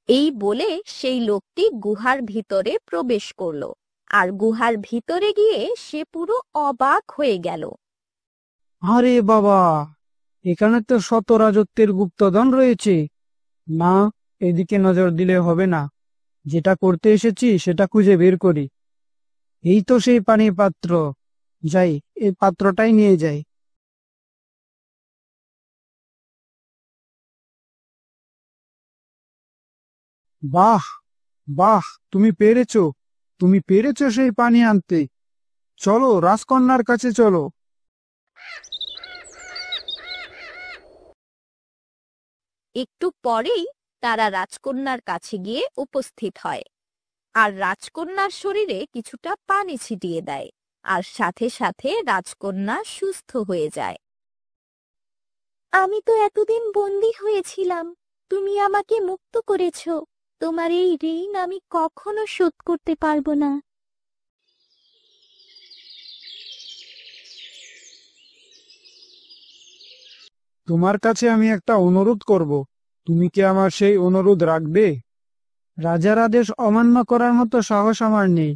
এই বলে সেই লোকটি গুহার ভিতরে প্রবেশ করলো। আর গুহার ভিতরে গিয়ে সে পুরো অবাক হয়ে গেল। আরে বাবা, এখানে তো শত রাজত্বের গুপ্তধন রয়েছে। না, এদিকে নজর দিলে হবে না। যেটা করতে এসেছি সেটা খুঁজে বের করি। এই তো সেই পানির পাত্র। যাই, এই পাত্রটাই নিয়ে যাই। বাহ বাহ, তুমি পেরেছো সেই পানি আনতে। চলো, রাজকন্যার কাছে চলো। একটু পরেই তারা রাজকন্যার কাছে গিয়ে উপস্থিত হয়। আর রাজকন্যার শরীরে কিছুটা পানি ছিটিয়ে দেয়। আর সাথে সাথে রাজকন্যা সুস্থ হয়ে যায়। আমি তো এতদিন বন্দী হয়েছিলাম, তুমি আমাকে মুক্ত করেছো। তোমার এই ঋণ আমি কখনো শোধ করতে পারবো না। তোমার কাছে আমি একটা অনুরোধ করব। তুমি কি আমার সেই অনুরোধ রাখবে? রাজার আদেশ অমান্য করার মতো সাহস আমার নেই।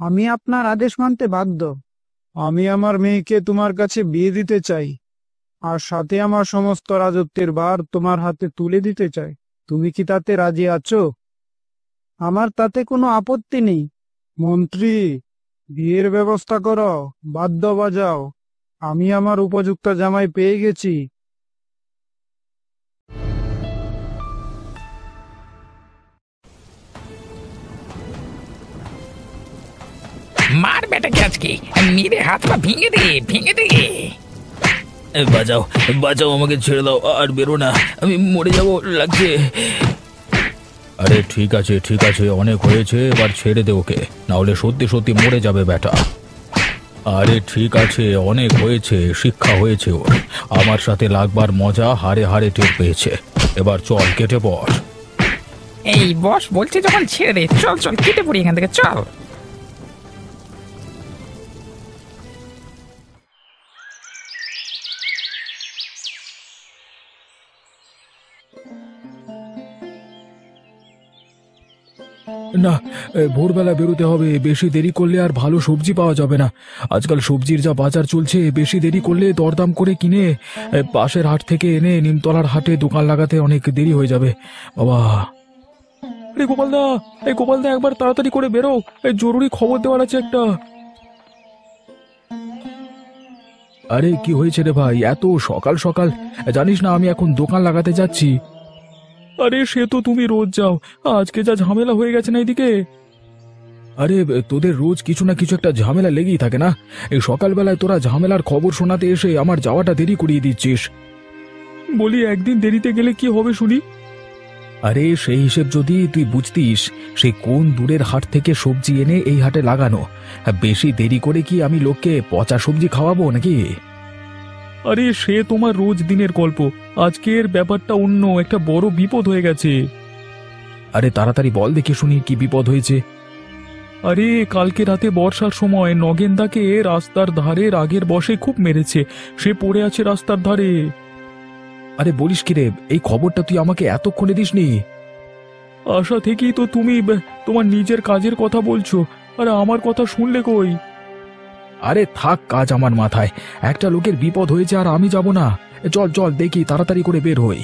আমি আপনার আদেশ মানতে বাধ্য। আমি আমার মেয়েকে তোমার কাছে বিয়ে দিতে চাই, আর সাথে আমার সমস্ত রাজত্বের ভার তোমার হাতে তুলে দিতে চাই। তুমি কি তাতে রাজি আছো? আমার তাতে কোনো আপত্তি নেই। মন্ত্রী, বিয়ের ব্যবস্থা করো, বাদ্য বাজাও। আমি আমার উপযুক্ত জামাই পেয়ে গেছি। মার বেটাকে আজকে মেরে হাত পা ভেঙে দে। বাঁচাও আমাকে ছেড়ে দাও, আর বেরো না, আমি মরে যাবো লাগছে। আরে ঠিক আছে ঠিক আছে, অনেক হয়েছে, এবার ছেড়ে দে ওকে, না হলে সত্যি সত্যি মরে যাবে বেটা। আরে ঠিক আছে, অনেক হয়েছে, শিক্ষা হয়েছে ওর। আমার সাথে লাগবার মজা হারে হারে টের পেয়েছে। এবার চল কেটে বস। এই বস বলছে যখন ছেড়ে দে, চল চল কেটে পড়ি এখান থেকে, চল। না, ভোরবেলা বেরোতে হবে, বেশি দেরি করলে আর ভালো সবজি পাওয়া যাবে না। আজকাল সবজির যা বাজার চলছে, বেশি দেরি করলে দরদাম করে কিনে পাশের হাট থেকে এনে নিমতলার হাটে দোকান লাগাতে অনেক দেরি হয়ে যাবে বাবা। আরে গোপালদা, এই গোপালদা একবার তাড়াতাড়ি করে বেরো, এই জরুরি খবর দেওয়ার আছে একটা। আরে কি হয়েছে রে ভাই, এত সকাল সকাল? জানিস না আমি এখন দোকান লাগাতে যাচ্ছি। আরে সে তো তুমি রোজ যাও, আজকে যা ঝামেলা হয়ে গেছে না এদিকে। আরে তোদের রোজ কিছু না কিছু একটা ঝামেলা লেগেই থাকে না? এই সকালবেলায় তোরা ঝামেলার খবর শোনাতে এসে আমার যাওয়াটা দেরি করিয়ে দিচ্ছিস। বলি একদিন দেরিতে গেলে কি হবে শুনি? আরে সেই হিসেব যদি তুই বুঝতিস, সেই কোন দূরের হাট থেকে সবজি এনে এই হাটে লাগানো। বেশি দেরি করে কি আমি লোককে পচা সবজি খাওয়াবো নাকি? আরে সে তোমার রোজ দিনের গল্প, আজকের ব্যাপারটা অন্য, একটা বড় বিপদ হয়ে গেছে। আরে তাড়াতাড়ি বল দেখে শুনি কি বিপদ হয়েছে। আরে কালকে রাতে বর্ষার সময় নগেনদাকে রাস্তার ধারে রাগের বশে খুব মেরেছে, সে পড়ে আছে রাস্তার ধারে। আরে বলিস কি রে, এই খবরটা তুই আমাকে এতক্ষণে দিসনি? আশা থেকেই তো তুমি তোমার নিজের কাজের কথা বলছো, আরে আমার কথা শুনলে কই? আরে থাক কাজ আমার মাথায়, একটা লোকের বিপদ হয়েছে আর আমি যাব না। চল চল দেখি, তাড়াতাড়ি করে বের হই।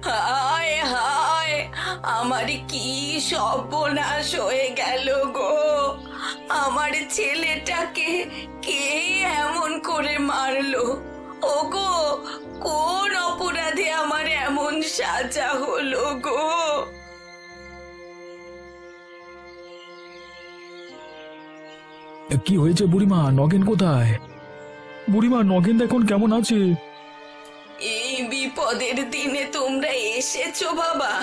হায় হায়, আমার কি সর্বনাশ হয়ে গেল গো! আমার ছেলেটাকে কে এমন করে মারলো? ওগো, কোন অপরাধে আমার এমন সাজা হলো গো? কি হয়েছে বুড়িমা? নগেন কোথায়? বুড়িমা নগেন এখন কেমন আছে? এই বিপদের দিনে তোমরা এসেছো বাবা,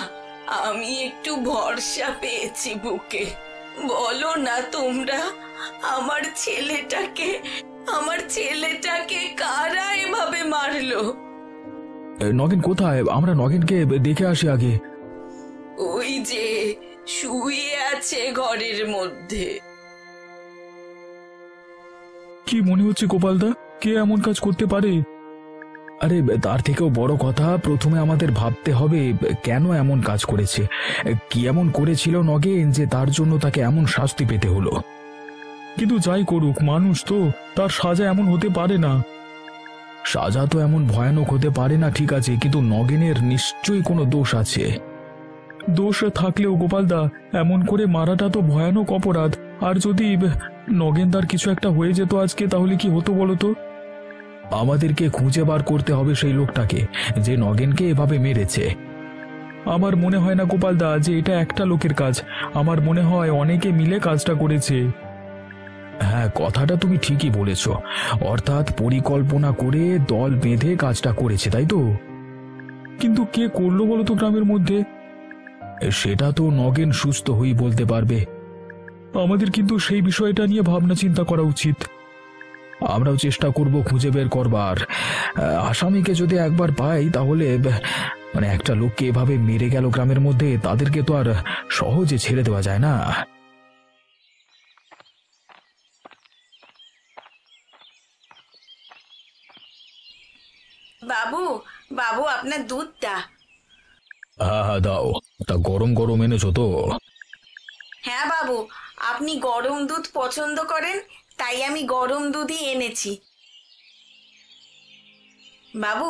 আমি একটু ভরসা পেয়েছি বুকে। বলো না তোমরা, আমার ছেলেটাকে কারা এভাবে মারলো? নগেন কোথায়? আমরা নগেনকে দেখে আসি আগে। ওই যে শুয়ে আছে ঘরের মধ্যে। কি মনে হচ্ছে গোপালদা, কে এমন কাজ করতে পারে? আরে তার থেকেও বড় কথা, প্রথমে আমাদের ভাবতে হবে কেন এমন কাজ করেছে, কি এমন করেছিল নগেন যে তার জন্য তাকে এমন শাস্তি পেতে হলো। কিন্তু যাই করুক, মানুষ তো, তার সাজা এমন হতে পারে না। সাজা তো এমন ভয়ানক হতে পারে না ঠিক আছে, কিন্তু নগেনের নিশ্চয়ই কোনো দোষ আছে। দোষ থাকলেও গোপালদা, এমন করে মারাটা তো ভয়ানক অপরাধ। আর যদি নগেনদার কিছু একটা হয়ে যেত আজকে, তাহলে কি হতো বলতো? আমাদেরকে খুঁজে বার করতে হবে সেই লোকটাকে যে নগেনকে এভাবে মেরেছে। আমার মনে হয় না গোপালদা যে এটা একটা লোকের কাজ, আমার মনে হয় অনেকে মিলে কাজটা করেছে। হ্যাঁ, কথাটা তুমি ঠিকই বলেছ, অর্থাৎ পরিকল্পনা করে দল বেঁধে কাজটা করেছে, তাই তো? কিন্তু কে করলো বলতো গ্রামের মধ্যে? সেটা তো নগেন সুস্থ হই বলতে পারবে। আমাদের কিন্তু সেই বিষয়টা নিয়ে ভাবনা চিন্তা করা উচিত। আমরাও চেষ্টা করব খুঁজে বের করবার। আসামিকে যদি একবার পাই তাহলে, মানে একটা লোককে এভাবে মেরে গেল গ্রামের মধ্যে, তাদেরকে তো আর সহজে ছেড়ে দেওয়া যায় না। বাবু, বাবু আপনার দুধটা। হ্যাঁ হ্যাঁ দাও। তা গরম গরম এনেছো তো? হ্যাঁ বাবু, আপনি গরম দুধ পছন্দ করেন, তাই আমি গরম দুধই এনেছি। বাবু,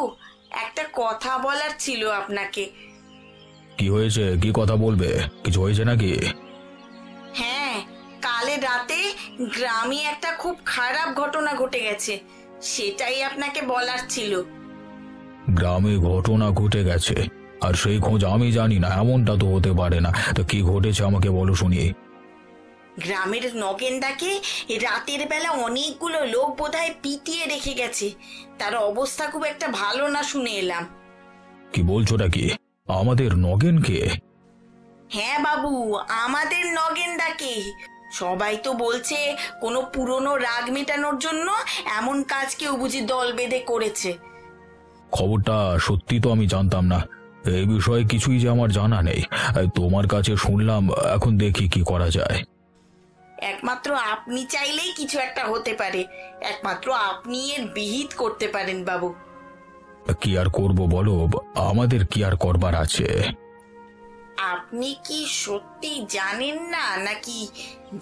একটা কথা বলার ছিল আপনাকে। কি হয়েছে? কি কথা বলবে? কিছু হয়েছে নাকি? হ্যাঁ, কালে রাতে গ্রামে একটা খুব খারাপ ঘটনা ঘটে গেছে, সেটাই আপনাকে বলার ছিল। গ্রামে ঘটনা ঘটে গেছে আর সেই খোঁজ আমি জানি না? এমনটা তো হতে পারে না। তো কি ঘটেছে আমাকে বলো শুনি। গ্রামের নগেনদাকে রাতের বেলা অনেকগুলো লোক বোধহয় পিটিয়ে রেখে গেছে, তার অবস্থা খুব একটা ভালো না শুনে এলাম। কি বলছোটা কি? আমাদের নগেনকে? হ্যাঁ বাবু, আমাদের নগেনদাকে। সবাই তো বলছে কোনো পুরনো রাগ মেটানোর জন্য এমন কাজ কেউ বুঝি দল বেঁধে করেছে। খবরটা সত্যি তো আমি জানতাম না। এই বিষয়ে কিছুই যে আমার জানা নেই। তোমার কাছে শুনলাম, এখন দেখি কি করা যায়। একমাত্র আপনি চাইলেই কিছু একটা হতে পারে। একমাত্র আপনি এর বিহিত করতে পারেন বাবু। কি আর করব বলো, আমাদের কি আর করবার আছে? আপনি কি সত্যি জানেন না, নাকি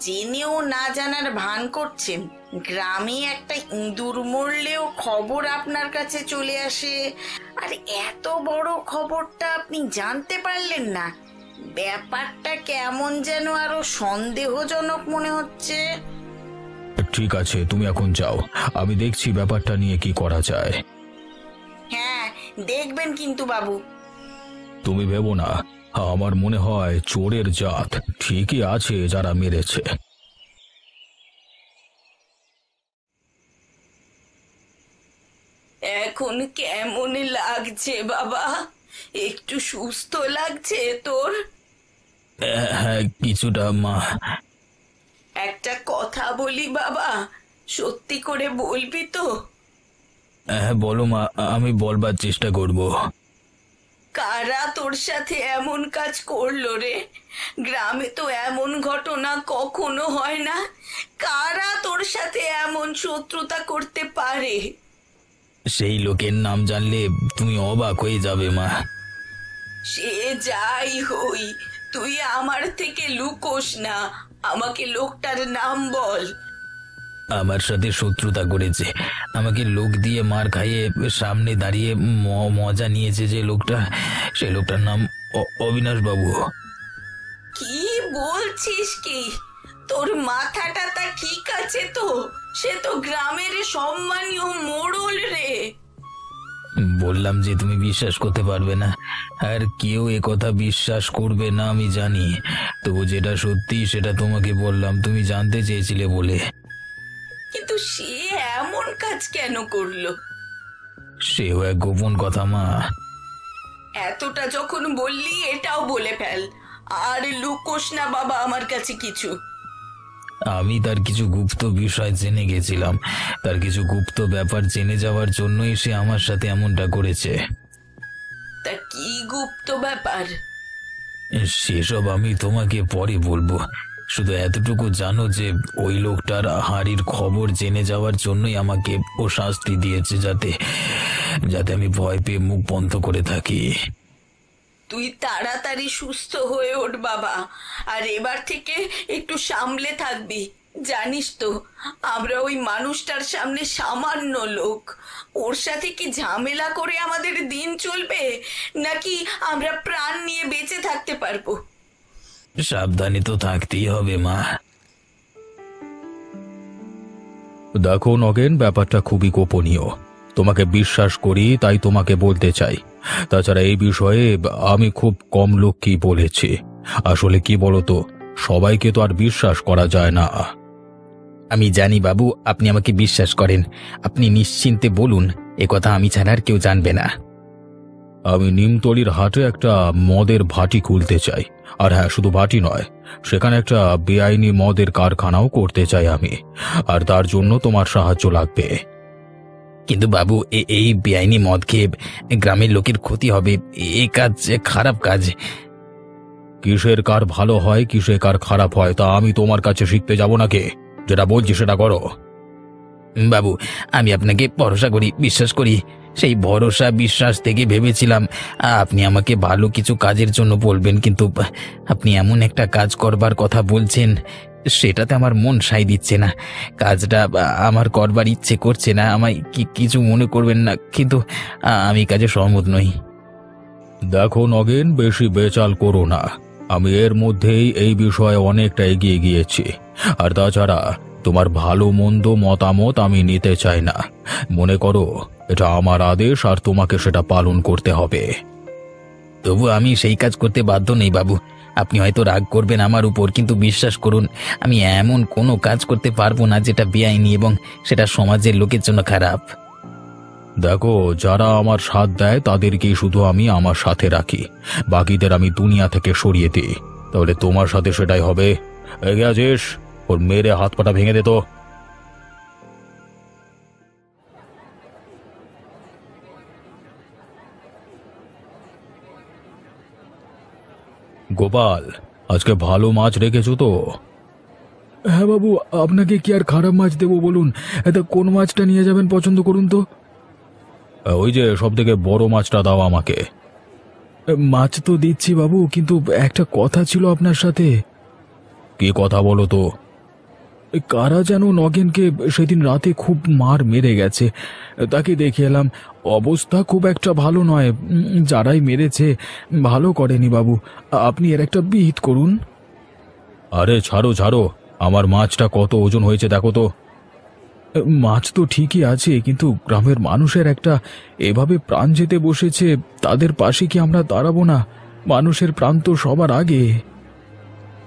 জেনেও না জানার ভান করছেন? গ্রামে একটা ইঁদুর মরলেও খবর আপনার কাছে চলে আসে, আর এত বড় খবরটা আপনি জানতে পারলেন না? ব্যাপারটা কেমন যেন আরো সন্দেহজনক মনে হচ্ছে। ঠিক আছে, তুমি এখন যাও, আমি দেখছি ব্যাপারটা নিয়ে কি করা যায়। হ্যাঁ, দেখবেন কিন্তু বাবু। তুমি ভেবো না, আমার মনে হয় চোরের জাত ঠিকই আছে যারা মেরেছে। এখন কেমন লাগছে বাবা? একটু সুস্থ লাগছে তোর? হ্যাঁ, কিছুটা মা। একটা কথা বলি বাবা, সত্যি করে বলবি তো? হ্যাঁ বলো মা, আমি বলবার চেষ্টা করব। কারা তোর সাথে এমন কাজ করলো রে? গ্রামে তো এমন ঘটনা কখনো হয় না। কারা তোর সাথে এমন শত্রুতা করতে পারে? সেই লোকের নাম জানলে তুমি অবাক হয়ে যাবে মা। সে যাই হই, তুই আমার থেকে লুকোস না। আমাকে লোকটার নাম বল। আমার সাথে শত্রুতা করেছে, আমাকে লোক দিয়ে মার খাইয়ে সামনে দাঁড়িয়ে মজা নিয়েছে যে লোকটা, সেই লোকটার নাম অবিনাশ বাবু। কি বলছিস কি? তোর মাথাটা তা ঠিক আছে তো? সে তো গ্রামের সম্মানীয় মোড়ল রে। বললাম যে তুমি বিশ্বাস করতে পারবে না, আর কেউ এ কথা বিশ্বাস করবে না আমি জানি, তবু যেটা সত্যি সেটা তোমাকে বললাম, তুমি জানতে চেয়েছিলে বলে। কিন্তু সে এমন কাজ কেন করলো? সেও এক গোপন কথা মা। এতটা যখন বললি এটাও বলে ফেল, আর লুকোস না বাবা আমার কাছে কিছু। আমি তার কিছু গুপ্ত বিষয় জেনে গেছিলাম, তার কিছু গুপ্ত ব্যাপার জেনে যাওয়ার জন্যই সে আমার সাথে এমনটা করেছে। তা কি গুপ্ত ব্যাপার? সেসব আমি তোমাকে পরে বলবো, শুধু এতটুকু জানো যে ওই লোকটার হাড়ির খবর জেনে যাওয়ার জন্যই আমাকে ও শাস্তি দিয়েছে, যাতে যাতে আমি ভয় পেয়ে মুখ বন্ধ করে থাকি। তুই তাড়াতাড়ি সুস্থ হয়ে ওঠ বাবা, আর এবার থেকে একটু সামলে থাকবি। জানিস তো, আমরা ওই মানুষটার সামনে সামান্য লোক। ওর সাথে কি ঝামেলা করে আমাদের দিন চলবে, নাকি আমরা প্রাণ নিয়ে বেঁচে থাকতে পারবো? সাবধানে তো থাকতেই হবে মা। দেখো নগেন, ব্যাপারটা খুবই গোপনীয়, তোমাকে বিশ্বাস করি তাই তোমাকে বলতে চাই। তাছাড়া এই বিষয়ে আমি খুব কম লোককেই বলেছি। আসলে কি বলতো, সবাইকে তো আর বিশ্বাস করা যায় না। আমি জানি বাবু, আপনি আমাকে বিশ্বাস করেন। আপনি নিশ্চিন্তে বলুন, এ কথা আমি ছাড়া আর কেউ জানবে না। আমি নিমতলির হাটে একটা মদের ভাটি খুলতে চাই, আর হ্যাঁ, শুধু ভাটি নয়, সেখানে একটা বেআইনি মদের কারখানাও করতে চাই আমি, আর তার জন্য তোমার সাহায্য লাগবে। কিন্তু বাবু, এই বেআইনি মদ খেয়ে গ্রামের লোকের ক্ষতি হবে, এই কাজ খারাপ কাজ। কিসের কার ভালো হয়, কিসের কার খারাপ হয়, তা আমি তোমার কাছে শিখতে যাব নাকি? যেটা বলছি সেটা করো। বাবু, আমি আপনাকে ভরসা করি, বিশ্বাস করি। সেই ভরসা বিশ্বাস থেকে ভেবেছিলাম আপনি আমাকে ভালো কিছু কাজের জন্য বলবেন, কিন্তু আপনি এমন একটা কাজ করবার কথা বলছেন, সেটাতে আমার মন সায় দিচ্ছে না। কাজটা আমার করবার ইচ্ছে করছে না। আমায় কিছু মনে করবেন না, কিন্তু আমি কাজে সহমত নই। দেখো নগেন, বেশি বেচাল করো না। আমি এর মধ্যেই এই বিষয়ে অনেকটা এগিয়ে গিয়েছি, আর তাছাড়া তোমার ভালো মন্দ মতামত আমি নিতে চাই না। মনে করো এটা আমার আদেশ, আর তোমাকে সেটা পালন করতে হবে। তবু আমি সেই কাজ করতে বাধ্য নেই বাবু। আপনি হয়তো রাগ করবেন আমার উপর, কিন্তু বিশ্বাস করুন, আমি এমন কোনো কাজ করতে পারবো না যেটা বেআইনি এবং সেটা সমাজের লোকের জন্য খারাপ। দেখো, যারা আমার সাথ দেয় তাদেরকেই শুধু আমি আমার সাথে রাখি, বাকিদের আমি দুনিয়া থেকে সরিয়ে দিই। তাহলে তোমার সাথে সেটাই হবে। এগিয়ে আছিস, ওর মেরে হাত পাটা ভেঙে দে তো। গোপাল, আজকে ভালো মাছ রেখেছো তো? হ্যাঁ বাবু, আপনাকে কি আর খারাপ মাছ দেবো বলুন? এটা কোন মাছটা নিয়ে যাবেন পছন্দ করুন তো। ওই যে সব থেকে বড় মাছটা দাও আমাকে। মাছ তো দিচ্ছি বাবু, কিন্তু একটা কথা ছিল আপনার সাথে। কি কথা বলো তো? কারা যেন নগেনকে সেদিন রাতে খুব মার মেরে গেছে, তাকে দেখে এলাম। অবস্থা খুব একটা ভালো নয়। যারাই মেরেছে ভালো করেনি বাবু, আপনি এর একটা বিহিত করুন। আরে ছাড়ো ছাড়ো, আমার মাছটা কত ওজন হয়েছে দেখো তো। মাছ তো ঠিকই আছে, কিন্তু গ্রামের মানুষের একটা এভাবে প্রাণ যেতে বসেছে, তাদের পাশে কি আমরা দাঁড়াবো না? মানুষের প্রাণ তো সবার আগে।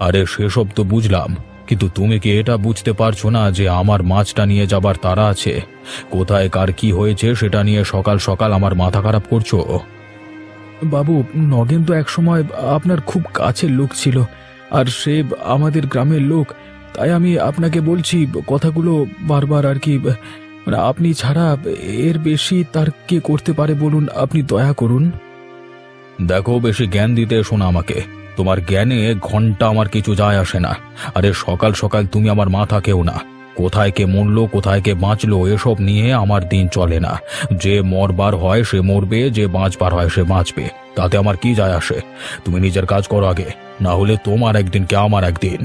আরে সেসব তো বুঝলাম, কিন্তু তুমি কি এটা বুঝতে পারছো না যে আমার মাছটা নিয়ে যাবার তাড়া আছে? কোথায় কার কি হয়েছে সেটা নিয়ে সকাল সকাল আমার মাথা খারাপ করছো? বাবু, নগেন তো একসময় আপনার খুব কাছের লোক ছিল, আর সে আমাদের গ্রামের লোক। তাই আমি আপনাকে বলছি কথাগুলো বারবার আর কি। মানে আপনি ছাড়া এর বেশি তার কে করতে পারে বলুন? আপনি দয়া করুন। দেখো, বেশি জ্ঞান দিতে শোনা আমাকে। তোমার জ্ঞানে ঘন্টা আমার কিছু যায় আসে না। আরে সকাল সকাল তুমি আমার মাথা কেউ না। কোথায় কে মরলো, কোথায় কে বাঁচলো, এসব নিয়ে আমার দিন চলে না। যে মরবার হয় সে মরবে, যে বাঁচবার হয় সে বাঁচবে, তাতে আমার কি যায় আসে? তুমি নিজের কাজ করো আগে, না হলে তোমার একদিন কে আমার একদিন।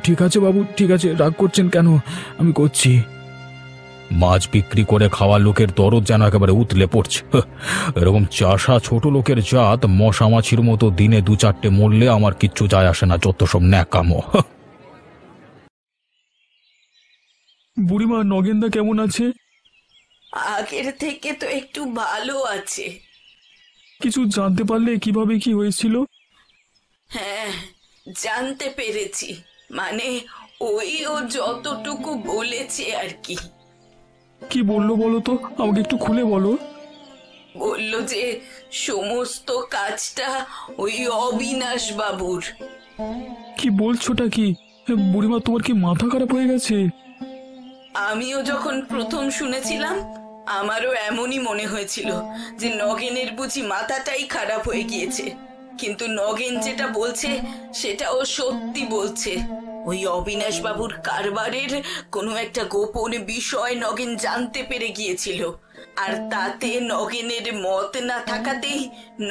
ঠিক আছে বাবু, ঠিক আছে, রাগ করছেন কেন? আমি করছি। মাছ বিক্রি করে খাওয়া লোকের দরদ যেন একেবারে উতলে পড়ছে। এরকম চাষা ছোট লোকের জাত মশা মাছির মতো দিনে দু চারটে মরলে আমার কিচ্ছু যায় আসে না, যত সব ন্যাকামো। বুড়িমা, নগেনদা কেমন আছে? আগের থেকে তো একটু ভালো আছে। কিছু জানতে পারলে কিভাবে কি হয়েছিল? হ্যাঁ, জানতে পেরেছি। মানে ওই ও যতটুকু বলেছে আর কি। কি বললো বলো তো, আমাকে একটু খুলে বলো। বলল যে সমস্ত কাজটা ওই অবিনাশ বাবুর। কি বলছোটা কি? বুড়িমা, তোমার কি মাথা খারাপ হয়ে গেছে? আমিও যখন প্রথম শুনেছিলাম আমারও এমনই মনে হয়েছিল যে নগেনের বুঝি মাথাটাই খারাপ হয়ে গিয়েছে। কিন্তু নগেন যেটা বলছে সেটা ও সত্যি বলছে। ওই অবিনাশ বাবুর কারবারের কোনো একটা গোপন বিষয় নগেন জানতে পেরে গিয়েছিল, আর তাতে নগেনের মত না থাকাতেই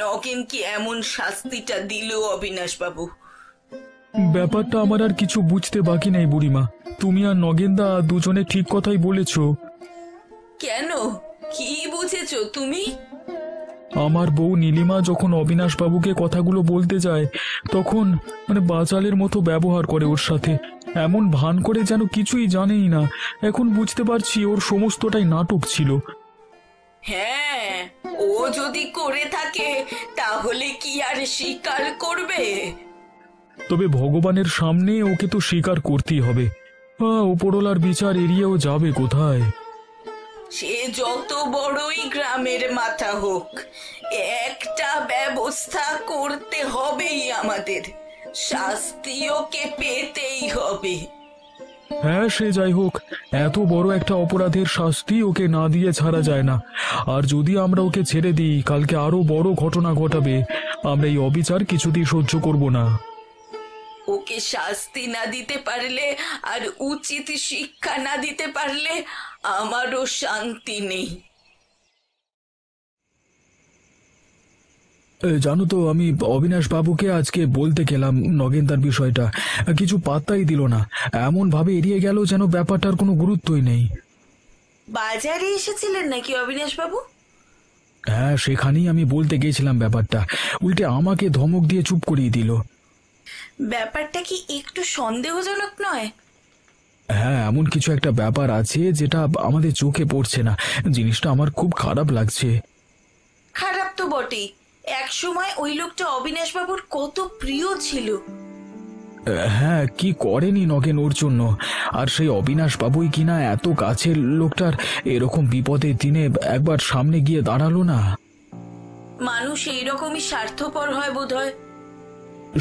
নগেন কি এমন শাস্তিটা দিল অবিনাশ বাবু। ব্যাপারটা আমার আর কিছু বুঝতে বাকি নেই বুড়িমা। তুমি আর নগেনদা দুজনে ঠিক কথাই বলেছো। কেন, কি বুঝেছো তুমি? আমার বউ নীলিমা যখন অবিনাশ বাবুকে কথাগুলো বলতে যায়, তখন বাচালের মতো ব্যবহার করে ওর সাথে। এমন ভান করে যেন কিছুই জানেই না। এখন বুঝতে পারছি ওর সমস্তটাই নাটক ছিল। হ্যাঁ, ও যদি করে থাকে তাহলে কি আর স্বীকার করবে? তবে ভগবানের সামনে ওকে তো স্বীকার করতেই হবে। উপরওয়ালার বিচার এড়িয়েও যাবে কোথায়? সে যত বড়ই গ্রামের মাথা হোক, একটা ব্যবস্থা করতে হবেই আমাদের। শাস্তি ওকে পেতেই হবে। হ্যাঁ, সে যাই হোক, এত বড় একটা অপরাধের শাস্তি ওকে না দিয়ে ছাড়া যায় না। আর যদি আমরা ওকে ছেড়ে দিই, কালকে আরো বড় ঘটনা ঘটাবে। আমরা এই অবিচার কিছুতেই সহ্য করব না। ওকে শাস্তি না দিতে পারলে আর উচিত শিক্ষা না দিতে পারলে আমারও শান্তি নেই। জানো তো, আমি অবিনাশ বাবুকে আজকে বলতে গেলাম নগেনদার বিষয়টা, কিছু পাত্তাই দিল না। এমন ভাবে এড়িয়ে গেল যেন ব্যাপারটার কোনো গুরুত্বই নেই। বাজারে এসেছিলেন নাকি অবিনাশ বাবু? হ্যাঁ, সেখানেই আমি বলতে গেছিলাম ব্যাপারটা, উল্টে আমাকে ধমক দিয়ে চুপ করিয়ে দিল। ব্যাপারটা কি একটু সন্দেহজনক নয়? হ্যাঁ, এমন কিছু একটা ব্যাপার আছে যেটা আমাদের চোখে পড়ছে না। জিনিসটা আমার খুব খারাপ লাগছে। খারাপ তো বটেই। এক সময় ওই লোকটা অবিনাশ বাবুর কত প্রিয় ছিল। হ্যাঁ, কি করেনি নগেন ওর জন্য। আর সেই অবিনাশ বাবুই কিনা এত কাছের লোকটার এরকম বিপদের দিনে একবার সামনে গিয়ে দাঁড়ালো না। মানুষ এইরকমই স্বার্থপর হয় বোধহয়।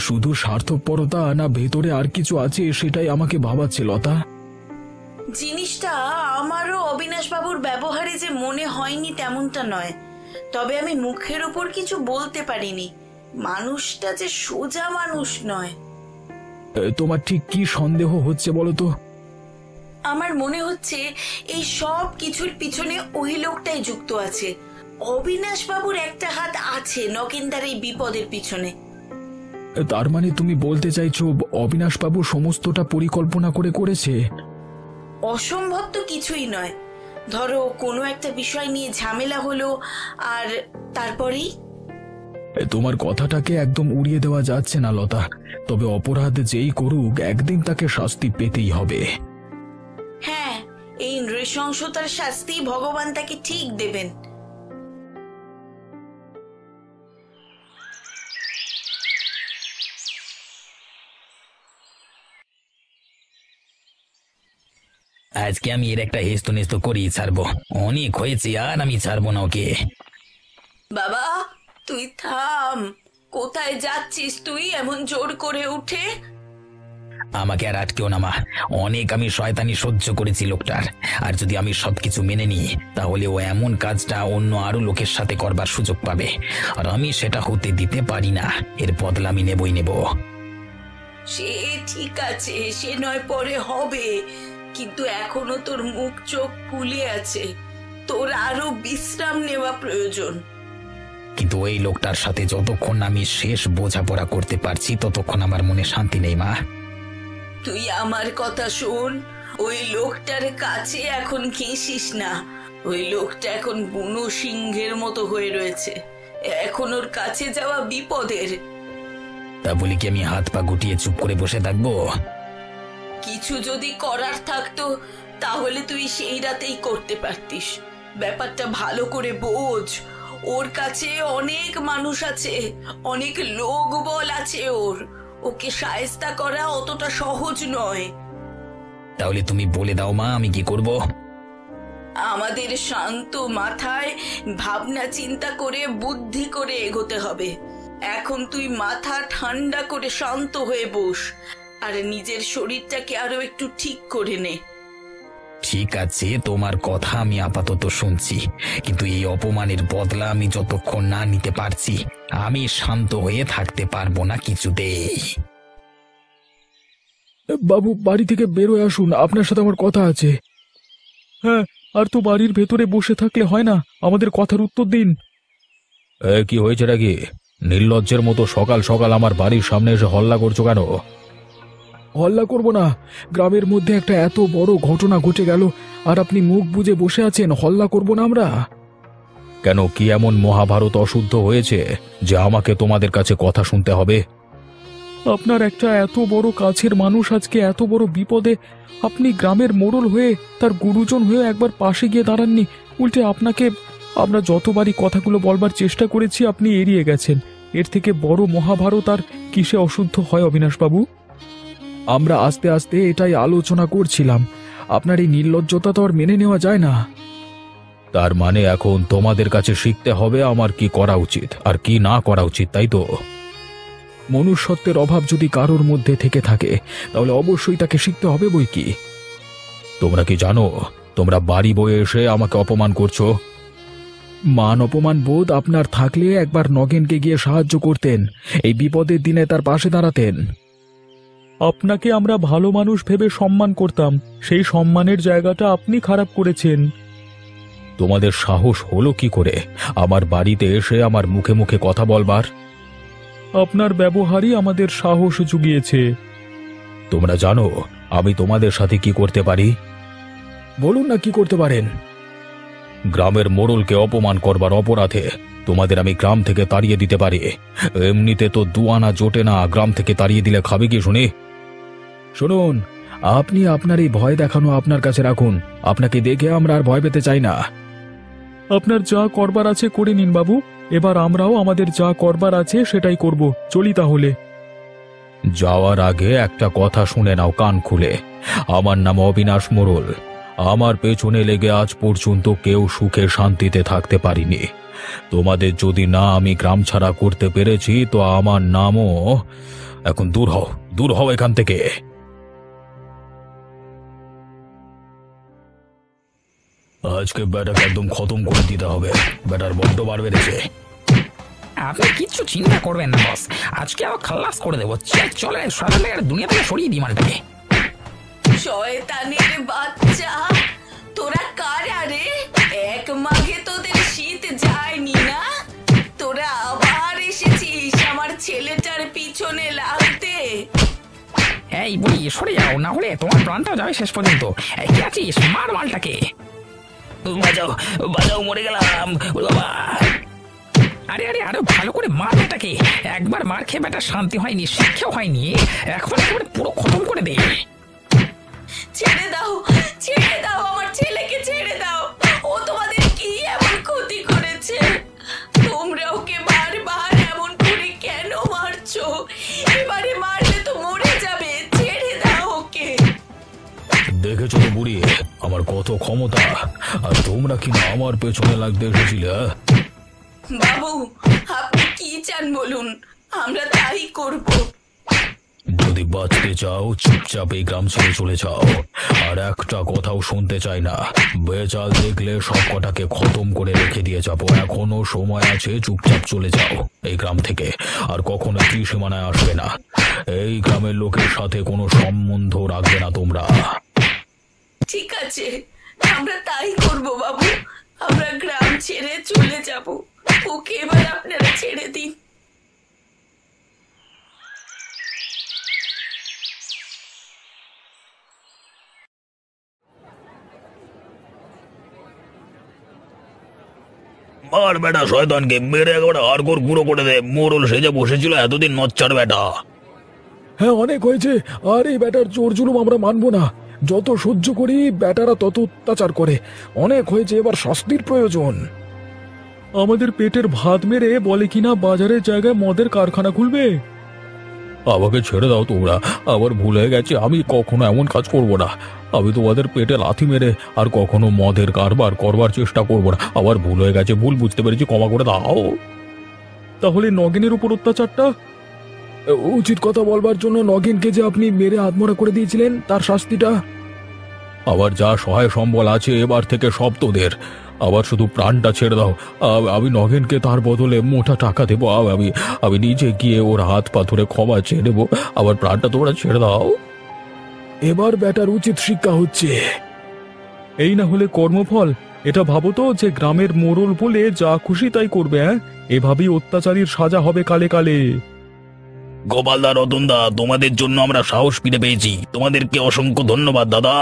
শুধু স্বার্থপরতা না, ভেতরে আর কিছু আছে সেটাই আমাকে ভাবাচ্ছে লতা। জিনিসটা আমারও অবিনাশ বাবুর ব্যবহারে যে মনে হয়নি তেমনটা নয়, তবে আমি মুখের ওপর কিছু বলতে পারিনি। মানুষটা যে সোজা মানুষ নয়। তোমার ঠিক কি সন্দেহ হচ্ছে বলো তো? আমার মনে হচ্ছে এই সব কিছুর পিছনে ওই লোকটাই যুক্ত আছে। অবিনাশ বাবুর একটা হাত আছে নগেনদার এই বিপদের পিছনে। তার মানে তুমি বলতে চাইছো অবিনাশ বাবু সমস্তটা পরিকল্পনা করে করেছে? অসম্ভব তো কিছুই নয়। ধরো কোনো একটা বিষয় নিয়ে ঝামেলা হলো, আর তারপরেই। তোমার কথাটাকে একদম উড়িয়ে দেওয়া যাচ্ছে না লতা, তবে অপরাধ যেই করুক একদিন তাকে শাস্তি পেতেই হবে। হ্যাঁ, এই নৃশংসতার শাস্তি ভগবান তাকে ঠিক দেবেন। আজকে আমি এর একটা হেস্ত নেস্ত করেই ছাড়বো। অনেক হয়েছে, আর আমি ছাড়বো না ওকে। বাবা, তুই থাম। কোথায় যাচ্ছিস তুই এমন জোর করে উঠে? আমাকে আর আটকেও না মা, অনেক আমি শয়তানি সহ্য করেছি লোকটার। আর যদি আমি সবকিছু মেনে নিই তাহলে ও এমন কাজটা অন্য আরো লোকের সাথে করবার সুযোগ পাবে, আর আমি সেটা হতে দিতে পারি না। এর বদলা আমি নেবই নেব। সে ঠিক আছে, সে নয় পরে হবে, কিন্তু এখনো তোর মুখ চোখ ফুলে আছে। তোর আরো বিশ্রাম নেওয়া প্রয়োজন। কিন্তু ওই লোকটার সাথে যতক্ষণ আমি শেষ বোঝাপড়া করতে পারছি ততক্ষণ আমার মনে শান্তি নেই মা। তুই আমার কথা শোন, ওই লোকটার কাছে এখন ঘেঁষিস না। ওই লোকটা এখন বুনো সিংহের মতো হয়ে রয়েছে, এখন ওর কাছে যাওয়া বিপদের। তা বলি কি আমি হাত পা গুটিয়ে চুপ করে বসে থাকবো? কিছু যদি করার থাকতো তাহলে তুই সেই রাতেই করতে পারতিস। ব্যাপারটা ভালো করে বোঝ। ওর কাছে অনেক মানুষ আছে, অনেক লোক বল আছে ওর। ওকে শায়েস্তা করা অতটা সহজ নয়। তাহলে তুমি বলে দাও মা, আমি কি করব? আমাদের শান্ত মাথায় ভাবনা চিন্তা করে বুদ্ধি করে এগোতে হবে। এখন তুই মাথা ঠান্ডা করে শান্ত হয়ে বস, আর নিজের শরীরটাকে আরো একটু ঠিক করে নে। ঠিক আছে, তোমার কথা আমি আপাতত শুনছি, কিন্তু এই অপমানের বদলা আমি যতক্ষণ না নিতে পারছি আমি শান্ত হয়ে থাকতে পারবো না কিছুতেই। বাবু, বাড়ি থেকে বেরোয় আসুন, আপনার সাথে আমার কথা আছে। হ্যাঁ, আর তো বাড়ির ভেতরে বসে থাকলে হয় না, আমাদের কথার উত্তর দিন। কি হয়েছে নাকি? নির্লজ্জের মতো সকাল সকাল আমার বাড়ির সামনে এসে হল্লা করছো কেন? হল্লা করব না, গ্রামের মধ্যে একটা এত বড় ঘটনা ঘটে গেল আর আপনি মুখ বুজে বসে আছেন। হল্লা করব না আমরা? কেন, কি এমন মহাভারত অশুদ্ধ হয়েছে যে আমাকে তোমাদের কাছে কথা শুনতে হবে? আপনার একটা এত বড় কাছের মানুষ আজকে এত বড় বিপদে, আপনি গ্রামের মোড়ল হয়ে, তার গুরুজন হয়ে একবার পাশে গিয়ে দাঁড়াননি। উল্টে আমরা যতবারই কথাগুলো বলবার চেষ্টা করেছি আপনি এড়িয়ে গেছেন। এর থেকে বড় মহাভারত আর কিসে অশুদ্ধ হয় অবিনাশবাবু? আমরা আস্তে আস্তে এটাই আলোচনা করছিলাম। আপনার এই নির্লজ্জতা তো আর মেনে নেওয়া যায় না। তার মানে এখন তোমাদের কাছে শিখতে হবে আমার কি করা উচিত আর কি না করা উচিত, তাই তো? মনুষ্যত্বের অভাব যদি কারোর মধ্যে থেকে থাকে তাহলে অবশ্যই তাকে শিখতে হবে বই কি। তোমরা কি জানো তোমরা বাড়ি বয়ে এসে আমাকে অপমান করছো? মান অপমান বোধ আপনার থাকলে একবার নগেনকে গিয়ে সাহায্য করতেন, এই বিপদের দিনে তার পাশে দাঁড়াতেন। আপনাকে আমরা ভালো মানুষ ভেবে সম্মান করতাম, সেই সম্মানের জায়গাটা আপনি খারাপ করেছেন। তোমাদের সাহস হলো কি করে আমার বাড়িতে এসে আমার মুখে মুখে কথা বলবার? আপনার ব্যবহারই আমাদের সাহস জুগিয়েছে। তোমরা জানো আমি তোমাদের সাথে কি করতে পারি? বলুন না, কি করতে পারেন? গ্রামের মোড়লকে অপমান করবার অপরাধে তোমাদের আমি গ্রাম থেকে তাড়িয়ে দিতে পারি। এমনিতে তো দুয়ানা জোটে না, গ্রাম থেকে তাড়িয়ে দিলে খাবে কি শুনি? শুনুন, আপনি আপনার এই ভয় দেখানো আপনার কাছে রাখুন। আপনাকে দেখে আমরা আর ভয় পেতে চাই না। আপনার যা করবার আছে করে নিন বাবু, এবার আমরাও আমাদের যা করবার আছে সেটাই করব। চলি তাহলে। যাওয়ার আগে একটা কথা শুনে নাও কান খুলে। আমার নাম অবিনাশ মোড়ল। আমার পেছনে লেগে আজ পর্যন্ত কেউ সুখে শান্তিতে থাকতে পারিনি। তোমাদের যদি না আমি গ্রাম ছাড়া করতে পেরেছি তো আমার নামও এখন দূর হও এখান থেকে। আজকে ব্যাটাকে একদম খতম করে দিতে হবে। ব্যাটার বড্ড বার বেড়েছে। আপনি কিচ্ছু চিন্তা করবেন না বস, আজকে আবার খালাস করে দেবো। চলে সকালে দুনিয়া থেকে সরিয়ে দিই মালটাকে। শয়তানের বাচ্চা, তোরা কারা রে? এক মাঘে তোদের শীত যায়নি না, তোরা আবার এসেছিস আমার ছেলেটার পিছনে লাগতে। এই বুড়ি সরে যাও, না হলে তোমার প্রাণটাও যাবে শেষ পর্যন্ত। এই কি আছিস, মার মালটাকে। বাঁচাও, মরে গেলাম বাবা। আরে ভালো করে মার বেটাকে। একবার মার খেয়ে বেটা শান্তি হয়নি, শিক্ষাও হয়নি, এখন একেবারে পুরো খতম করে দে। ছেড়ে দাও আমার ছেলেকে ছেড়ে দাও। ও তোমাদের কি এমন ক্ষতি করেছে? তোমরা ওকে বারবার এমন করে কেন মারছো? এবারে মারলে তো মরে যাবে, ছেড়ে দাও ওকে। দেখেছো তো বুড়ি আমার কত ক্ষমতা, আর তোমরা কিনা আমার পেছনে লাগতে এসেছিলে। বাবু আপনি কি চান বলুন, আমরা তাই করব। যদি বাঁচতে চাও চুপচাপ এই গ্রাম ছেড়ে চলে যাও, আর একটা কথাও শুনতে চাই না। বেচাল দেখলে সব কটাকে খতম করে রেখে দিয়ে যাবো। এখনো সময় আছে, চুপচাপ চলে যাও এই গ্রাম থেকে, আর কখনো ত্রিসীমানায় আসবে না। এই গ্রামের লোকের সাথে কোনো সম্বন্ধ রাখবে না তোমরা। ঠিক আছে, আমরা তাই করব বাবু, আমরা গ্রাম ছেড়ে চলে যাব। ওকে এবার আপনারা ছেড়ে দিন। মার বেটা শয়তানকে, মেরে একেবারে হাড়গোড় গুঁড়ো করে দে। মোড়ল সেজে বসেছিল এতদিন, নচ্চার বেটা। হ্যাঁ অনেক হয়েছে, আর এই ব্যাটার জোর জুলুম আমরা মানবো না। যত সহ্য করি ব্যাটারা তত অত্যাচার করে। অনেক হয়েছে, এবার শাস্তির প্রয়োজন। আমাদের পেটের ভাত মেরে বলে কিনা বাজারের জায়গায় মদের কারখানা খুলবে। আমাকে ছেড়ে দাও তোমরা, আবার ভুলে গেছে আমি কখনো এমন কাজ করব না। আমি তোমাদের পেটে লাথি মেরে আর কখনো মদের কারবার করবার চেষ্টা করব না। আবার ভুল হয়ে গেছে, ভুল বুঝতে পেরেছি, ক্ষমা করে দাও। তাহলে নগেনের উপর অত্যাচারটা? উচিত কথা বলবার জন্য নগেনকে যে আপনি মেরে আত্মহত্যা করে দিয়েছিলেন, তার শাস্তিটা? আবার যা সহায় সম্বল আছে এবার থেকে সব তোদের। আবার শুধু প্রাণটা ছেড়ে দাও। আমি নগেনকে তার বদলে মোটা টাকা দেবো। আমি নিজে গিয়ে ওর হাত পা ধরে ক্ষমা চেয়ে নেবো। আবার প্রাণটা তোমরা ছেড়ে দাও। এবার ব্যাটার উচিত শিক্ষা হচ্ছে। এই না হলে কর্মফল। এটা ভাবো তো যে গ্রামের মোড়ল বলে যা খুশি তাই করবে। এভাবেই অত্যাচারীর সাজা হবে কালে কালে। গোপালদা, রতনদা, তোমাদের জন্য আমরা সাহস ফিরে পেয়েছি। তোমাদেরকে অসংখ্য ধন্যবাদ দাদা।